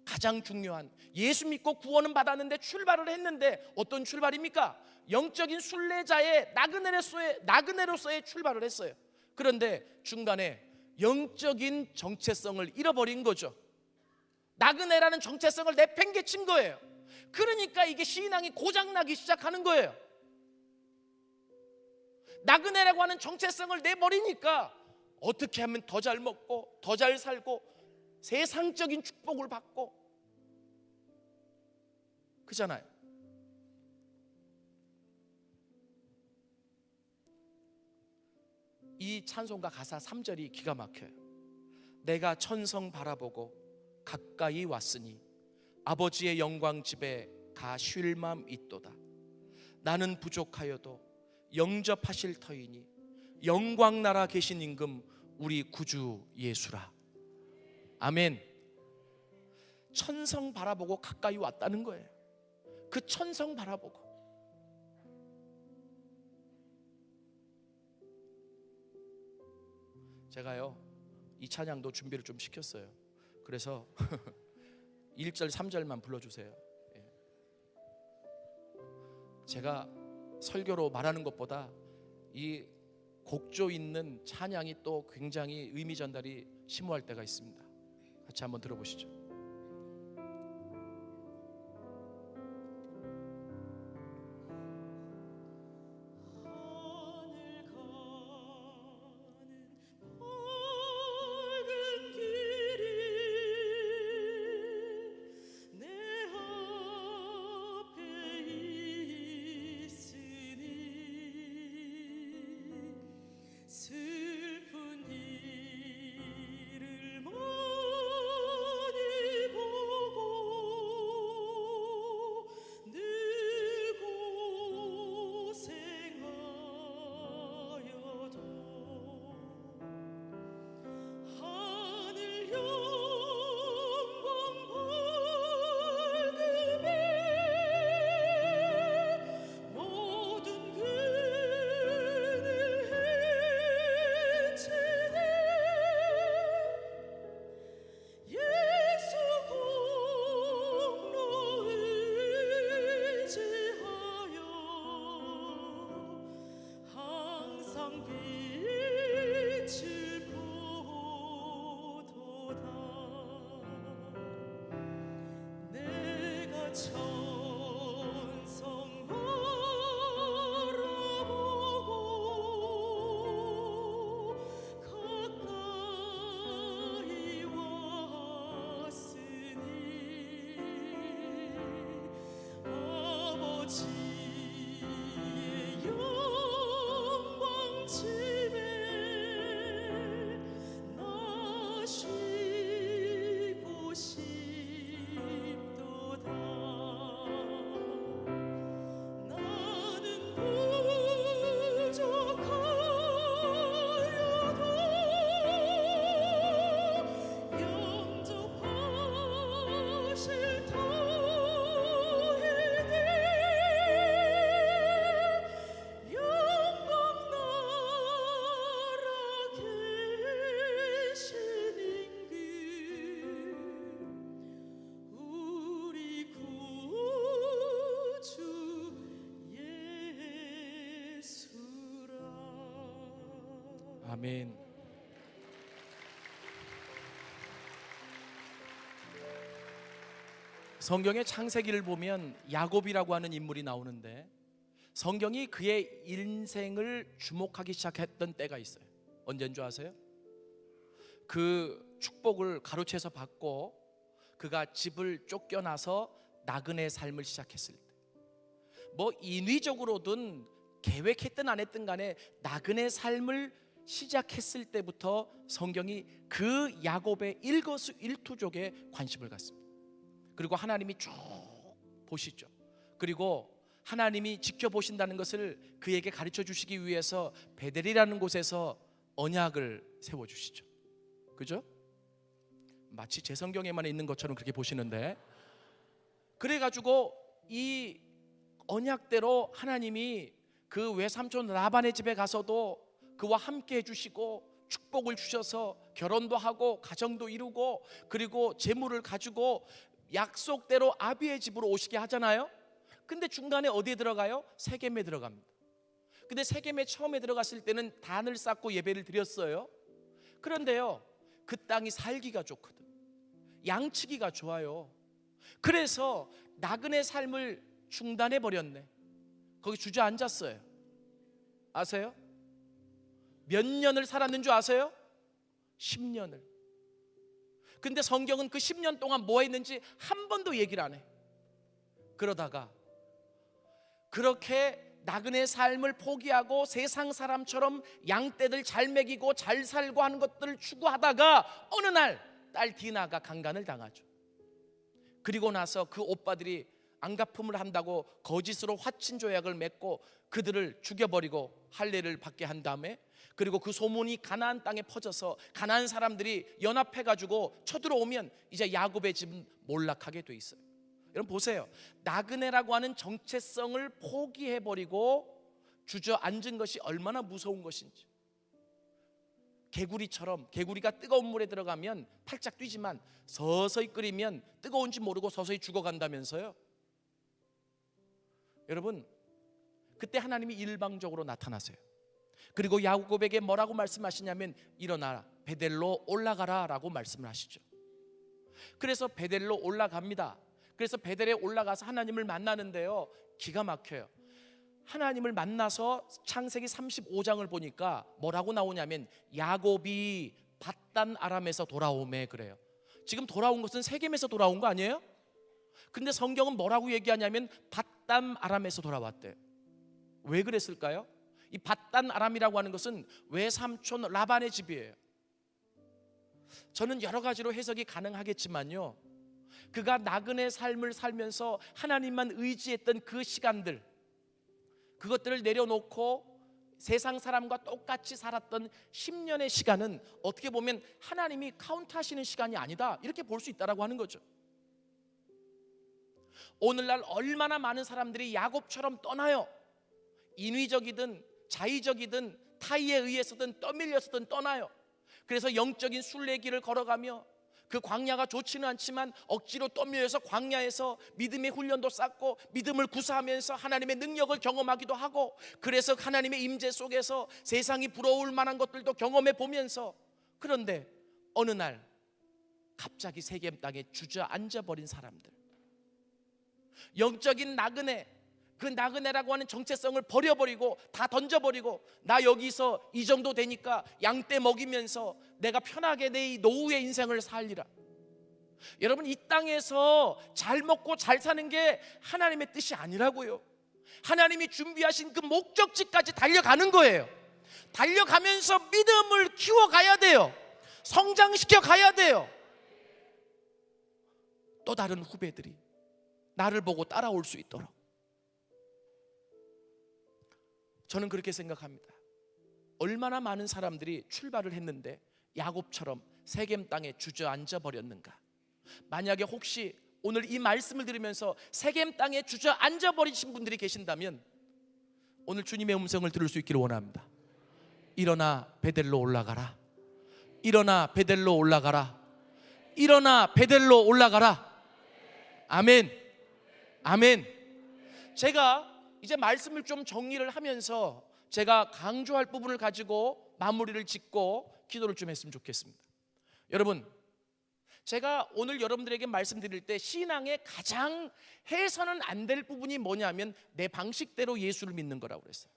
가장 중요한, 예수 믿고 구원은 받았는데 출발을 했는데 어떤 출발입니까? 영적인 순례자의 나그네로서의 출발을 했어요. 그런데 중간에 영적인 정체성을 잃어버린 거죠. 나그네라는 정체성을 내팽개친 거예요. 그러니까 이게 신앙이 고장나기 시작하는 거예요. 나그네라고 하는 정체성을 내버리니까 어떻게 하면 더 잘 먹고 더 잘 살고 세상적인 축복을 받고 그잖아요. 이 찬송가 가사 3절이 기가 막혀요. 내가 천성 바라보고 가까이 왔으니 아버지의 영광 집에 가 쉴 맘 있도다. 나는 부족하여도 영접하실 터이니 영광 나라 계신 임금 우리 구주 예수라. 아멘. 천성 바라보고 가까이 왔다는 거예요. 그 천성 바라보고. 제가요, 이 찬양도 준비를 좀 시켰어요. 그래서 1절 3절만 불러주세요. 제가 설교로 말하는 것보다 이 곡조 있는 찬양이 또 굉장히 의미 전달이 심오할 때가 있습니다. 같이 한번 들어보시죠. 영광 아멘. 성경의 창세기를 보면 야곱이라고 하는 인물이 나오는데 성경이 그의 인생을 주목하기 시작했던 때가 있어요. 언제인 줄 아세요? 그 축복을 가로채서 받고 그가 집을 쫓겨나서 나그네 삶을 시작했을 때, 뭐 인위적으로든 계획했든 안 했든 간에 나그네 삶을 시작했을 때부터 성경이 그 야곱의 일거수일투족에 관심을 갖습니다. 그리고 하나님이 쭉 보시죠. 그리고 하나님이 지켜보신다는 것을 그에게 가르쳐 주시기 위해서 베델이라는 곳에서 언약을 세워주시죠. 그죠? 마치 제 성경에만 있는 것처럼 그렇게 보시는데, 그래가지고 이 언약대로 하나님이 그 외삼촌 라반의 집에 가서도 그와 함께 해주시고 축복을 주셔서 결혼도 하고 가정도 이루고 그리고 재물을 가지고 약속대로 아비의 집으로 오시게 하잖아요. 근데 중간에 어디에 들어가요? 세겜에 들어갑니다. 근데 세겜에 처음에 들어갔을 때는 단을 쌓고 예배를 드렸어요. 그런데요, 그 땅이 살기가 좋거든. 양치기가 좋아요. 그래서 나그네 삶을 중단해 버렸네. 거기 주저앉았어요. 아세요? 몇 년을 살았는 줄 아세요? 10년을. 근데 성경은 그 10년 동안 뭐 했는지 한 번도 얘기를 안 해. 그러다가 그렇게 나그네 삶을 포기하고 세상 사람처럼 양떼들 잘 먹이고 잘 살고 하는 것들을 추구하다가 어느 날 딸 디나가 강간을 당하죠. 그리고 나서 그 오빠들이 안갚음을 한다고 거짓으로 화친 조약을 맺고 그들을 죽여버리고 할례를 받게 한 다음에, 그리고 그 소문이 가나안 땅에 퍼져서 가나안 사람들이 연합해가지고 쳐들어오면 이제 야곱의 집은 몰락하게 돼 있어요. 여러분 보세요. 나그네라고 하는 정체성을 포기해버리고 주저앉은 것이 얼마나 무서운 것인지. 개구리처럼, 개구리가 뜨거운 물에 들어가면 팔짝 뛰지만 서서히 끓이면 뜨거운지 모르고 서서히 죽어간다면서요. 여러분, 그때 하나님이 일방적으로 나타나세요. 그리고 야곱에게 뭐라고 말씀하시냐면 일어나라, 베델로 올라가라 라고 말씀을 하시죠. 그래서 베델로 올라갑니다. 그래서 베델에 올라가서 하나님을 만나는데요, 기가 막혀요. 하나님을 만나서 창세기 35장을 보니까 뭐라고 나오냐면 야곱이 밧단 아람에서 돌아오매 그래요. 지금 돌아온 것은 세겜에서 돌아온 거 아니에요? 근데 성경은 뭐라고 얘기하냐면 밧단 아람에서 돌아왔대요. 왜 그랬을까요? 이 밧단 아람이라고 하는 것은 외삼촌 라반의 집이에요. 저는 여러 가지로 해석이 가능하겠지만요, 그가 나그네 삶을 살면서 하나님만 의지했던 그 시간들, 그것들을 내려놓고 세상 사람과 똑같이 살았던 10년의 시간은 어떻게 보면 하나님이 카운트하시는 시간이 아니다, 이렇게 볼 수 있다라고 하는 거죠. 오늘날 얼마나 많은 사람들이 야곱처럼 떠나요. 인위적이든 자의적이든 타의에 의해서든 떠밀려서든 떠나요. 그래서 영적인 순례길을 걸어가며 그 광야가 좋지는 않지만 억지로 떠밀려서 광야에서 믿음의 훈련도 쌓고 믿음을 구사하면서 하나님의 능력을 경험하기도 하고, 그래서 하나님의 임재 속에서 세상이 부러울 만한 것들도 경험해 보면서, 그런데 어느 날 갑자기 세겜 땅에 주저앉아 버린 사람들, 영적인 나그네, 그 나그네라고 하는 정체성을 버려버리고 다 던져버리고 나 여기서 이 정도 되니까 양떼 먹이면서 내가 편하게 내 이 노후의 인생을 살리라. 여러분, 이 땅에서 잘 먹고 잘 사는 게 하나님의 뜻이 아니라고요. 하나님이 준비하신 그 목적지까지 달려가는 거예요. 달려가면서 믿음을 키워가야 돼요. 성장시켜 가야 돼요. 또 다른 후배들이 나를 보고 따라올 수 있도록. 저는 그렇게 생각합니다. 얼마나 많은 사람들이 출발을 했는데 야곱처럼 세겜 땅에 주저앉아 버렸는가. 만약에 혹시 오늘 이 말씀을 들으면서 세겜 땅에 주저앉아 버리신 분들이 계신다면 오늘 주님의 음성을 들을 수 있기를 원합니다. 일어나 베델로 올라가라. 일어나 베델로 올라가라. 일어나 베델로 올라가라. 아멘. 아멘. 제가 이제 말씀을 좀 정리를 하면서 제가 강조할 부분을 가지고 마무리를 짓고 기도를 좀 했으면 좋겠습니다. 여러분, 제가 오늘 여러분들에게 말씀드릴 때 신앙의 가장 해서는 안 될 부분이 뭐냐면 내 방식대로 예수를 믿는 거라고 그랬어요.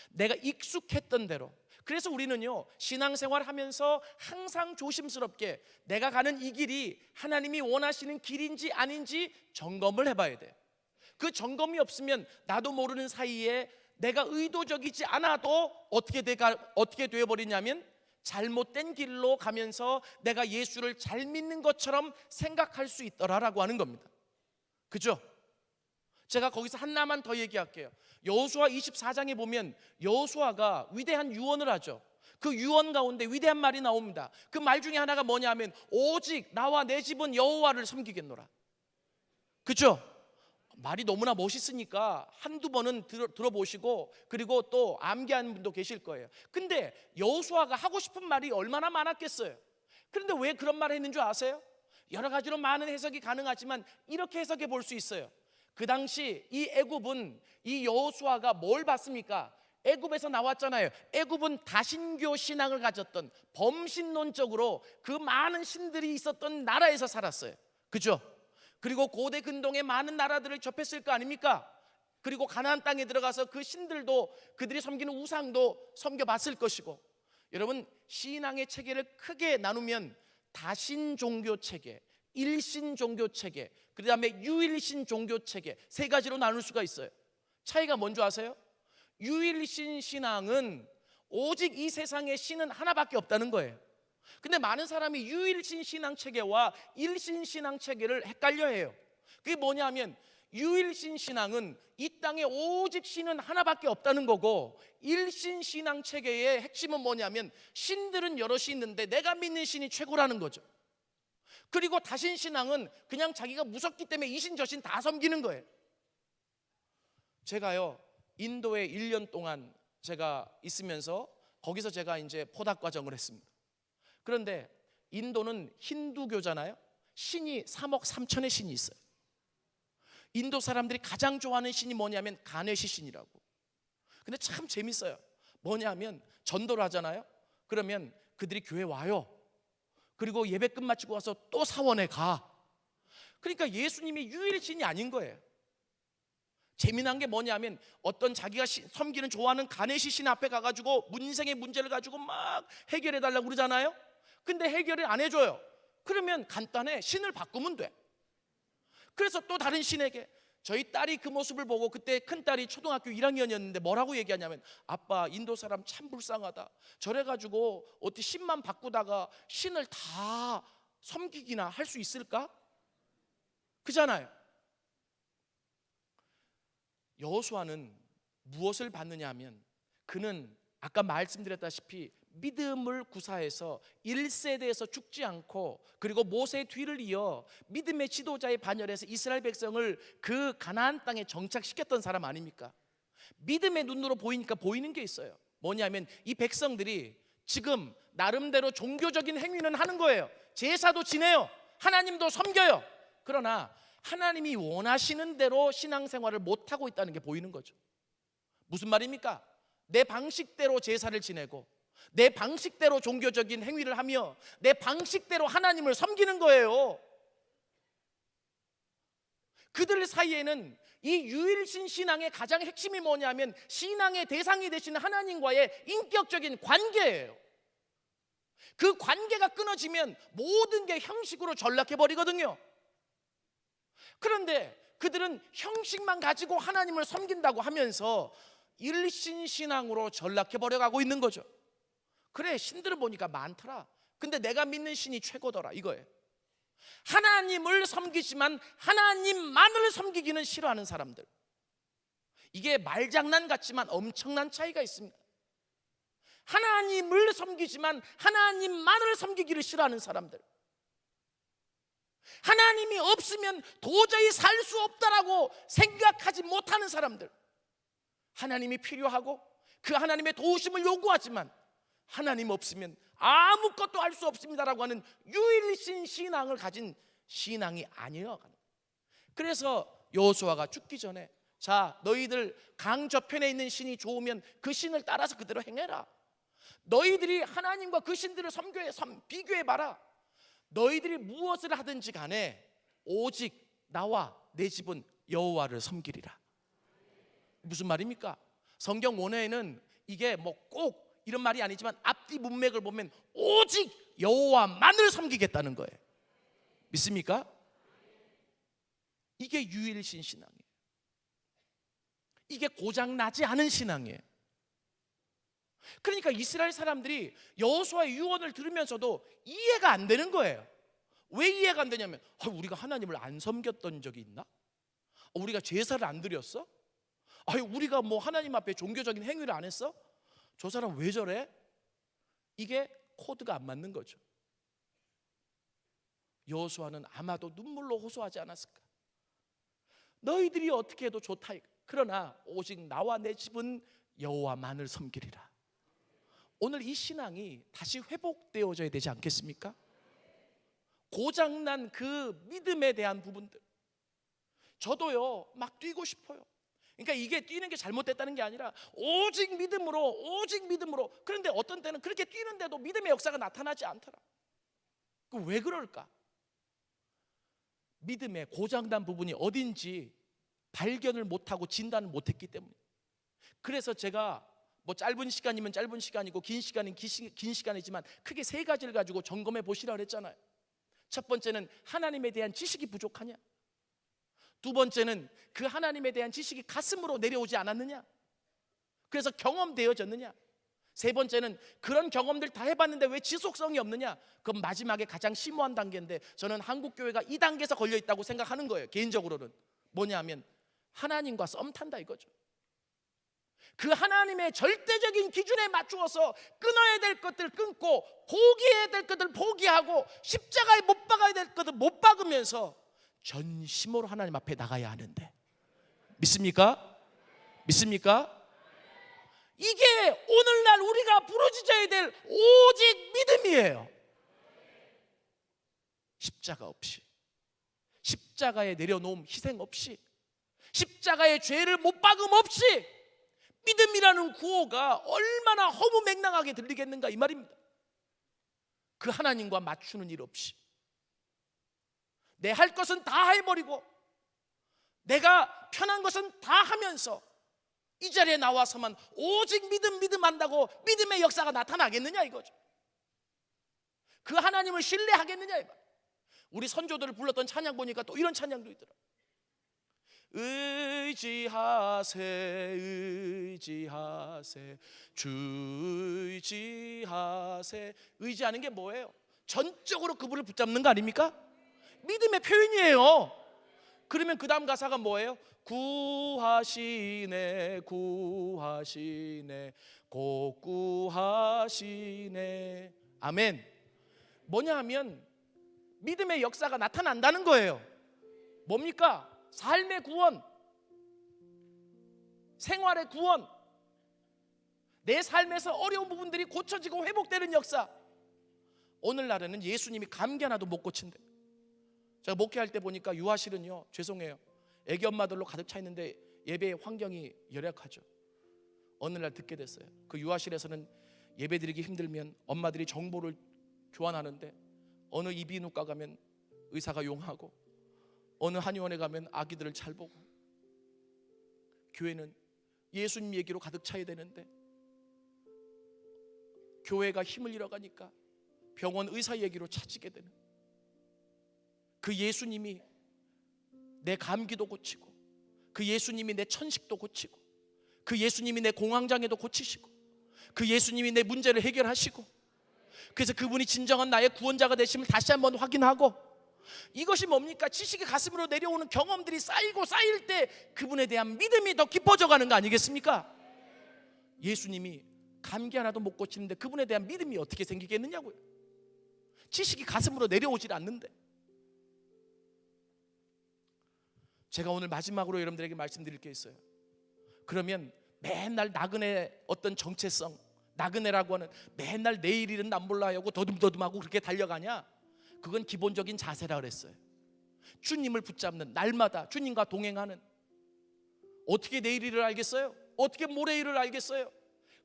내가 익숙했던 대로. 그래서 우리는요, 신앙생활 하면서 항상 조심스럽게 내가 가는 이 길이 하나님이 원하시는 길인지 아닌지 점검을 해봐야 돼요. 그 점검이 없으면 나도 모르는 사이에 내가 의도적이지 않아도 어떻게 되어버리냐면 잘못된 길로 가면서 내가 예수를 잘 믿는 것처럼 생각할 수 있더라라고 하는 겁니다. 그죠? 제가 거기서 하나만 더 얘기할게요. 여호수아 24장에 보면 여호수아가 위대한 유언을 하죠. 그 유언 가운데 위대한 말이 나옵니다. 그 말 중에 하나가 뭐냐면 오직 나와 내 집은 여호와를 섬기겠노라. 그죠? 말이 너무나 멋있으니까 한두 번은 들어보시고 그리고 또 암기하는 분도 계실 거예요. 근데 여호수아가 하고 싶은 말이 얼마나 많았겠어요. 그런데 왜 그런 말을 했는 줄 아세요? 여러 가지로 많은 해석이 가능하지만 이렇게 해석해 볼 수 있어요. 그 당시 이 애굽은 이 여호수아가 뭘 봤습니까? 애굽에서 나왔잖아요. 애굽은 다신교 신앙을 가졌던 범신론적으로 그 많은 신들이 있었던 나라에서 살았어요. 그죠? 그리고 고대 근동의 많은 나라들을 접했을 거 아닙니까? 그리고 가나안 땅에 들어가서 그 신들도 그들이 섬기는 우상도 섬겨봤을 것이고, 여러분 신앙의 체계를 크게 나누면 다신 종교 체계, 일신 종교 체계, 그 다음에 유일신 종교 체계 세 가지로 나눌 수가 있어요. 차이가 뭔지 아세요? 유일신 신앙은 오직 이 세상에 신은 하나밖에 없다는 거예요. 근데 많은 사람이 유일신 신앙 체계와 일신 신앙 체계를 헷갈려 해요. 그게 뭐냐면 유일신 신앙은 이 땅에 오직 신은 하나밖에 없다는 거고, 일신 신앙 체계의 핵심은 뭐냐면 신들은 여럿이 있는데 내가 믿는 신이 최고라는 거죠. 그리고 다신 신앙은 그냥 자기가 무섭기 때문에 이신 저신 다 섬기는 거예요. 제가요 인도에 1년 동안 제가 있으면서 거기서 제가 이제 포닥 과정을 했습니다. 그런데 인도는 힌두교잖아요. 신이 3억 3천의 신이 있어요. 인도 사람들이 가장 좋아하는 신이 뭐냐면 가네시 신이라고. 근데 참 재밌어요. 뭐냐면 전도를 하잖아요. 그러면 그들이 교회 와요. 그리고 예배 끝마치고 와서 또 사원에 가. 그러니까 예수님이 유일신이 아닌 거예요. 재미난 게 뭐냐면 어떤 자기가 섬기는 좋아하는 가네시 신 앞에 가가지고 문생의 문제를 가지고 막 해결해 달라고 그러잖아요. 근데 해결을 안 해줘요. 그러면 간단해, 신을 바꾸면 돼. 그래서 또 다른 신에게, 저희 딸이 그 모습을 보고, 그때 큰딸이 초등학교 1학년이었는데 뭐라고 얘기하냐면, 아빠 인도 사람 참 불쌍하다. 저래가지고 어떻게 신만 바꾸다가 신을 다 섬기기나 할 수 있을까? 그잖아요. 여호수아는 무엇을 받느냐 하면, 그는 아까 말씀드렸다시피 믿음을 구사해서 1세대에서 죽지 않고, 그리고 모세의 뒤를 이어 믿음의 지도자의 반열에서 이스라엘 백성을 그 가나안 땅에 정착시켰던 사람 아닙니까? 믿음의 눈으로 보이니까 보이는 게 있어요. 뭐냐면 이 백성들이 지금 나름대로 종교적인 행위는 하는 거예요. 제사도 지내요. 하나님도 섬겨요. 그러나 하나님이 원하시는 대로 신앙생활을 못하고 있다는 게 보이는 거죠. 무슨 말입니까? 내 방식대로 제사를 지내고 내 방식대로 종교적인 행위를 하며 내 방식대로 하나님을 섬기는 거예요. 그들 사이에는 이 유일신 신앙의 가장 핵심이 뭐냐면 신앙의 대상이 되시는 하나님과의 인격적인 관계예요. 그 관계가 끊어지면 모든 게 형식으로 전락해 버리거든요. 그런데 그들은 형식만 가지고 하나님을 섬긴다고 하면서 일신 신앙으로 전락해 버려가고 있는 거죠. 그래, 신들을 보니까 많더라. 근데 내가 믿는 신이 최고더라, 이거예요. 하나님을 섬기지만 하나님만을 섬기기는 싫어하는 사람들. 이게 말장난 같지만 엄청난 차이가 있습니다. 하나님을 섬기지만 하나님만을 섬기기를 싫어하는 사람들. 하나님이 없으면 도저히 살 수 없다라고 생각하지 못하는 사람들. 하나님이 필요하고 그 하나님의 도우심을 요구하지만 하나님 없으면 아무것도 할 수 없습니다라고 하는 유일신 신앙을 가진 신앙이 아니에요. 그래서 여호수아가 죽기 전에, 자, 너희들 강 저편에 있는 신이 좋으면 그 신을 따라서 그대로 행해라. 너희들이 하나님과 그 신들을 비교해봐라. 너희들이 무엇을 하든지 간에 오직 나와 내 집은 여호와를 섬기리라. 무슨 말입니까? 성경 원어에는 이게 뭐 꼭 이런 말이 아니지만 앞뒤 문맥을 보면 오직 여호와만을 섬기겠다는 거예요. 믿습니까? 이게 유일신 신앙이에요. 이게 고장나지 않은 신앙이에요. 그러니까 이스라엘 사람들이 여호수아의 유언을 들으면서도 이해가 안 되는 거예요. 왜 이해가 안 되냐면 우리가 하나님을 안 섬겼던 적이 있나? 우리가 제사를 안 드렸어? 우리가 뭐 하나님 앞에 종교적인 행위를 안 했어? 저 사람 왜 저래? 이게 코드가 안 맞는 거죠. 여호수아는 아마도 눈물로 호소하지 않았을까? 너희들이 어떻게 해도 좋다. 그러나 오직 나와 내 집은 여호와만을 섬기리라. 오늘 이 신앙이 다시 회복되어져야 되지 않겠습니까? 고장난 그 믿음에 대한 부분들. 저도요 막 뛰고 싶어요. 그러니까 이게 뛰는 게 잘못됐다는 게 아니라 오직 믿음으로. 그런데 어떤 때는 그렇게 뛰는데도 믿음의 역사가 나타나지 않더라. 왜 그럴까? 믿음의 고장난 부분이 어딘지 발견을 못하고 진단을 못했기 때문에. 그래서 제가 뭐 짧은 시간이면 짧은 시간이고 긴 시간이면 긴 시간이지만 크게 세 가지를 가지고 점검해 보시라 그랬잖아요. 첫 번째는 하나님에 대한 지식이 부족하냐? 두 번째는 그 하나님에 대한 지식이 가슴으로 내려오지 않았느냐? 그래서 경험되어졌느냐? 세 번째는 그런 경험들 다 해봤는데 왜 지속성이 없느냐? 그건 마지막에 가장 심오한 단계인데 저는 한국교회가 이 단계에서 걸려있다고 생각하는 거예요. 개인적으로는 뭐냐면 하나님과 썸 탄다 이거죠. 그 하나님의 절대적인 기준에 맞추어서 끊어야 될 것들 끊고 포기해야 될 것들 포기하고 십자가에 못 박아야 될 것들 못 박으면서 전심으로 하나님 앞에 나가야 하는데 믿습니까? 믿습니까? 이게 오늘날 우리가 부르짖어야 될 오직 믿음이에요. 십자가 없이, 십자가에 내려놓음 희생 없이, 십자가의 죄를 못 박음 없이 믿음이라는 구호가 얼마나 허무맹랑하게 들리겠는가 이 말입니다. 그 하나님과 맞추는 일 없이 내 할 것은 다 해버리고 내가 편한 것은 다 하면서 이 자리에 나와서만 오직 믿음 한다고 믿음의 역사가 나타나겠느냐 이거죠. 그 하나님을 신뢰하겠느냐 이 말. 우리 선조들을 불렀던 찬양 보니까 또 이런 찬양도 있더라. 의지하세 주 의지하세. 의지하는 게 뭐예요? 전적으로 그분을 붙잡는 거 아닙니까? 믿음의 표현이에요. 그러면 그 다음 가사가 뭐예요? 구하시네 곧 구하시네. 아멘. 뭐냐 하면 믿음의 역사가 나타난다는 거예요. 뭡니까? 삶의 구원, 생활의 구원, 내 삶에서 어려운 부분들이 고쳐지고 회복되는 역사. 오늘날에는 예수님이 감기 하나도 못 고친대. 제가 목회할 때 보니까 유아실은요, 죄송해요, 애기 엄마들로 가득 차 있는데 예배 환경이 열악하죠. 어느 날 듣게 됐어요. 그 유아실에서는 예배드리기 힘들면 엄마들이 정보를 교환하는데 어느 이비인후과 가면 의사가 용하고 어느 한의원에 가면 아기들을 잘 보고, 교회는 예수님 얘기로 가득 차야 되는데 교회가 힘을 잃어가니까 병원 의사 얘기로 차지게 되는, 그 예수님이 내 감기도 고치고, 그 예수님이 내 천식도 고치고, 그 예수님이 내 공황장애도 고치시고, 그 예수님이 내 문제를 해결하시고, 그래서 그분이 진정한 나의 구원자가 되심을 다시 한번 확인하고, 이것이 뭡니까? 지식이 가슴으로 내려오는 경험들이 쌓이고 쌓일 때 그분에 대한 믿음이 더 깊어져 가는 거 아니겠습니까? 예수님이 감기 하나도 못 고치는데 그분에 대한 믿음이 어떻게 생기겠느냐고요. 지식이 가슴으로 내려오질 않는데. 제가 오늘 마지막으로 여러분들에게 말씀드릴 게 있어요. 그러면 맨날 나그네 어떤 정체성, 나그네라고 하는 맨날 내일 일은 난 몰라 하고 더듬더듬하고 그렇게 달려가냐? 그건 기본적인 자세라 그랬어요. 주님을 붙잡는, 날마다 주님과 동행하는. 어떻게 내일 일을 알겠어요? 어떻게 모레 일을 알겠어요?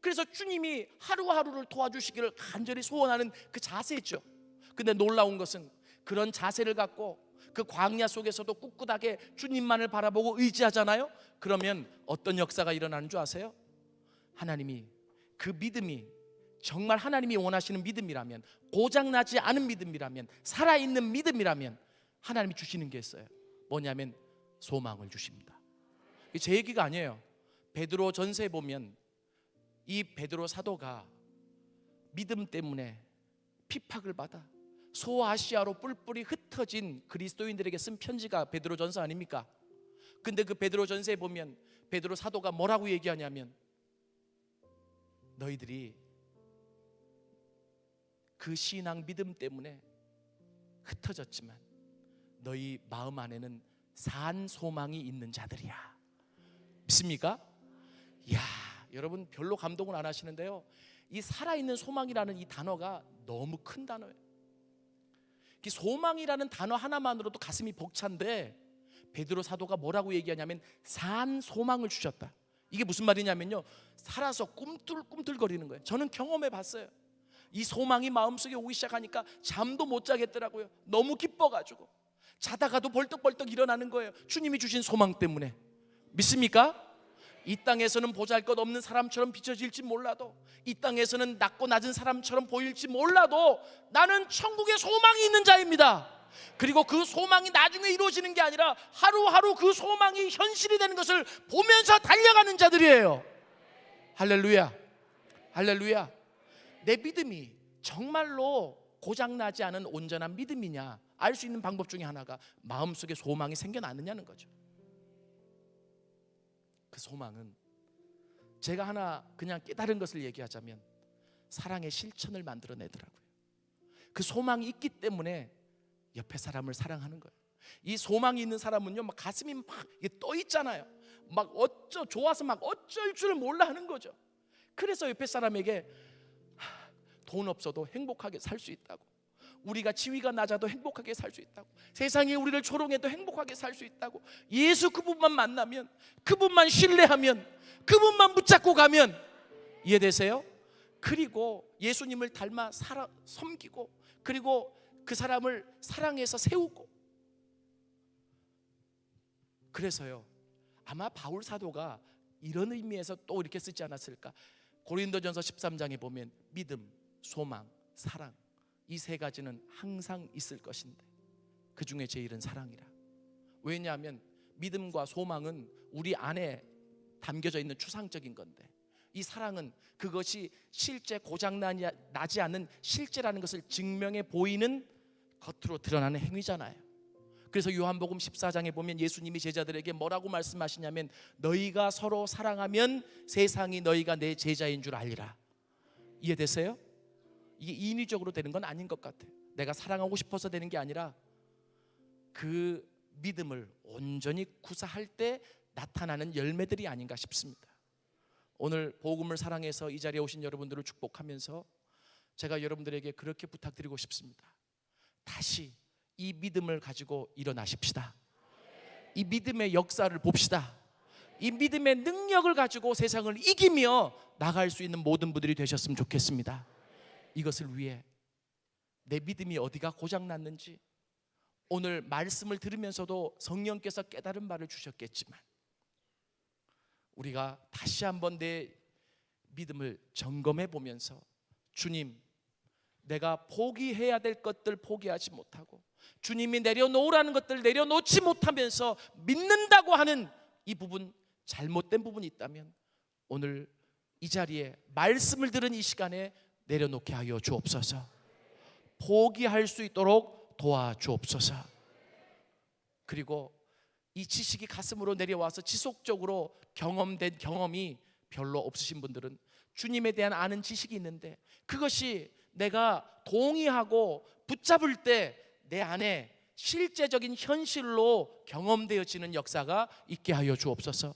그래서 주님이 하루하루를 도와주시기를 간절히 소원하는 그 자세죠. 근데 놀라운 것은 그런 자세를 갖고 그 광야 속에서도 꿋꿋하게 주님만을 바라보고 의지하잖아요. 그러면 어떤 역사가 일어나는 줄 아세요? 하나님이 그 믿음이 정말 하나님이 원하시는 믿음이라면, 고장나지 않은 믿음이라면, 살아있는 믿음이라면 하나님이 주시는 게 있어요. 뭐냐면 소망을 주십니다. 제 얘기가 아니에요. 베드로 전서에 보면 이 베드로 사도가 믿음 때문에 핍박을 받아 소아시아로 뿔뿔이 흩어진 그리스도인들에게 쓴 편지가 베드로 전서 아닙니까? 근데 그 베드로 전서에 보면 베드로 사도가 뭐라고 얘기하냐면, 너희들이 그 신앙 믿음 때문에 흩어졌지만 너희 마음 안에는 산 소망이 있는 자들이야. 믿습니까? 이야, 여러분 별로 감동을 안 하시는데요, 이 살아있는 소망이라는 이 단어가 너무 큰 단어예요. 이 소망이라는 단어 하나만으로도 가슴이 벅찬데 베드로 사도가 뭐라고 얘기하냐면 산 소망을 주셨다. 이게 무슨 말이냐면요, 살아서 꿈틀꿈틀거리는 거예요. 저는 경험해 봤어요. 이 소망이 마음속에 오기 시작하니까 잠도 못 자겠더라고요. 너무 기뻐가지고 자다가도 벌떡벌떡 일어나는 거예요. 주님이 주신 소망 때문에. 믿습니까? 이 땅에서는 보잘것없는 사람처럼 비춰질지 몰라도, 이 땅에서는 낮고 낮은 사람처럼 보일지 몰라도 나는 천국에 소망이 있는 자입니다. 그리고 그 소망이 나중에 이루어지는 게 아니라 하루하루 그 소망이 현실이 되는 것을 보면서 달려가는 자들이에요. 할렐루야, 할렐루야. 내 믿음이 정말로 고장나지 않은 온전한 믿음이냐 알 수 있는 방법 중에 하나가 마음속에 소망이 생겨나느냐는 거죠. 그 소망은 제가 하나 그냥 깨달은 것을 얘기하자면 사랑의 실천을 만들어내더라고요. 그 소망이 있기 때문에 옆에 사람을 사랑하는 거예요. 이 소망이 있는 사람은요, 막 가슴이 막 떠 있잖아요. 막 좋아서 막 어쩔 줄 몰라 하는 거죠. 그래서 옆에 사람에게 돈 없어도 행복하게 살 수 있다고, 우리가 지위가 낮아도 행복하게 살 수 있다고, 세상이 우리를 조롱해도 행복하게 살 수 있다고, 예수 그분만 만나면, 그분만 신뢰하면, 그분만 붙잡고 가면, 이해되세요? 그리고 예수님을 닮아 섬기고, 그리고 그 사람을 사랑해서 세우고. 그래서요, 아마 바울 사도가 이런 의미에서 또 이렇게 쓰지 않았을까. 고린도전서 13장에 보면 믿음, 소망, 사랑, 이 세 가지는 항상 있을 것인데 그 중에 제일은 사랑이라. 왜냐하면 믿음과 소망은 우리 안에 담겨져 있는 추상적인 건데, 이 사랑은 그것이 실제 고장나지 않는 실제라는 것을 증명해 보이는 겉으로 드러나는 행위잖아요. 그래서 요한복음 14장에 보면 예수님이 제자들에게 뭐라고 말씀하시냐면, 너희가 서로 사랑하면 세상이 너희가 내 제자인 줄 알리라. 이해되세요? 이게 인위적으로 되는 건 아닌 것 같아요. 내가 사랑하고 싶어서 되는 게 아니라 그 믿음을 온전히 구사할 때 나타나는 열매들이 아닌가 싶습니다. 오늘 복음을 사랑해서 이 자리에 오신 여러분들을 축복하면서 제가 여러분들에게 그렇게 부탁드리고 싶습니다. 다시 이 믿음을 가지고 일어나십시다. 이 믿음의 역사를 봅시다. 이 믿음의 능력을 가지고 세상을 이기며 나갈 수 있는 모든 분들이 되셨으면 좋겠습니다. 이것을 위해 내 믿음이 어디가 고장났는지 오늘 말씀을 들으면서도 성령께서 깨달은 바를 주셨겠지만, 우리가 다시 한번 내 믿음을 점검해 보면서, 주님, 내가 포기해야 될 것들 포기하지 못하고 주님이 내려놓으라는 것들 내려놓지 못하면서 믿는다고 하는 이 부분, 잘못된 부분이 있다면 오늘 이 자리에 말씀을 들은 이 시간에 내려놓게 하여 주옵소서. 포기할 수 있도록 도와주옵소서. 그리고 이 지식이 가슴으로 내려와서 지속적으로 경험된 경험이 별로 없으신 분들은 주님에 대한 아는 지식이 있는데 그것이 내가 동의하고 붙잡을 때 내 안에 실제적인 현실로 경험되어지는 역사가 있게 하여 주옵소서.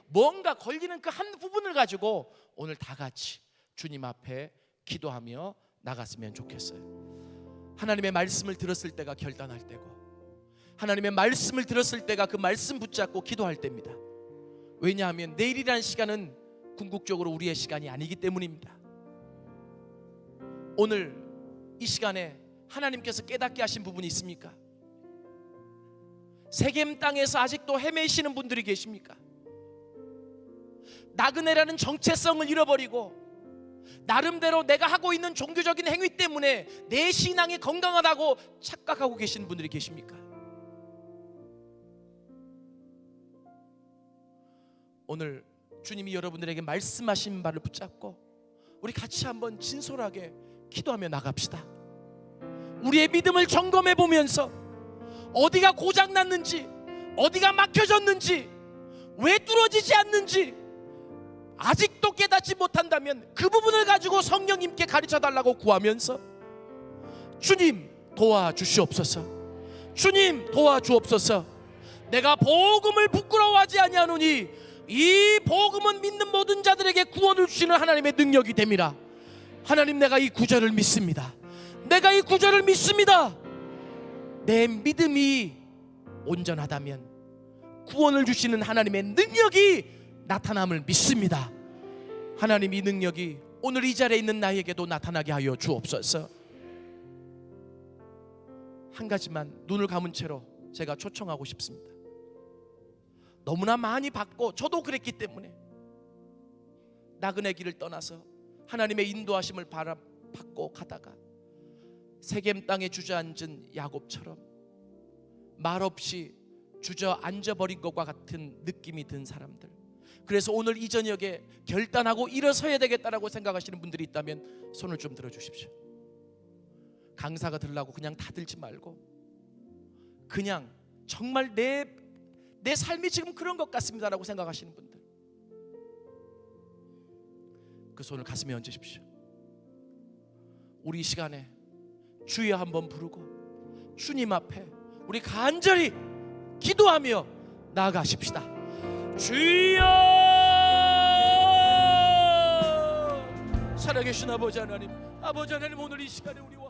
뭔가 걸리는 그 한 부분을 가지고 오늘 다 같이 주님 앞에 기도하며 나갔으면 좋겠어요. 하나님의 말씀을 들었을 때가 결단할 때고, 하나님의 말씀을 들었을 때가 그 말씀 붙잡고 기도할 때입니다. 왜냐하면 내일이라는 시간은 궁극적으로 우리의 시간이 아니기 때문입니다. 오늘 이 시간에 하나님께서 깨닫게 하신 부분이 있습니까? 세겜 땅에서 아직도 헤매시는 분들이 계십니까? 나그네라는 정체성을 잃어버리고 나름대로 내가 하고 있는 종교적인 행위 때문에 내 신앙이 건강하다고 착각하고 계시는 분들이 계십니까? 오늘 주님이 여러분들에게 말씀하신 바를 붙잡고 우리 같이 한번 진솔하게 기도하며 나갑시다. 우리의 믿음을 점검해 보면서 어디가 고장났는지, 어디가 막혀졌는지, 왜 뚫어지지 않는지 아직도 깨닫지 못한다면 그 부분을 가지고 성령님께 가르쳐달라고 구하면서 주님 도와주시옵소서, 주님 도와주옵소서. 내가 복음을 부끄러워하지 아니하노니 이 복음은 믿는 모든 자들에게 구원을 주시는 하나님의 능력이 됨이라. 하나님, 내가 이 구절을 믿습니다. 내가 이 구절을 믿습니다. 내 믿음이 온전하다면 구원을 주시는 하나님의 능력이 나타남을 믿습니다. 하나님, 이 능력이 오늘 이 자리에 있는 나에게도 나타나게 하여 주옵소서. 한 가지만 눈을 감은 채로 제가 초청하고 싶습니다. 너무나 많이 받고 저도 그랬기 때문에 나그네 길을 떠나서 하나님의 인도하심을 받고 가다가 세겜 땅에 주저앉은 야곱처럼 말없이 주저앉아버린 것과 같은 느낌이 든 사람들, 그래서 오늘 이 저녁에 결단하고 일어서야 되겠다라고 생각하시는 분들이 있다면 손을 좀 들어주십시오. 강사가 들라고 그냥 다 들지 말고 그냥 정말 내 삶이 지금 그런 것 같습니다라고 생각하시는 분들, 그 손을 가슴에 얹으십시오. 우리 이 시간에 주여 한번 부르고 주님 앞에 우리 간절히 기도하며 나아가십시다. 주여! 살아계신 아버지 하나님, 오늘 이 시간에 우리와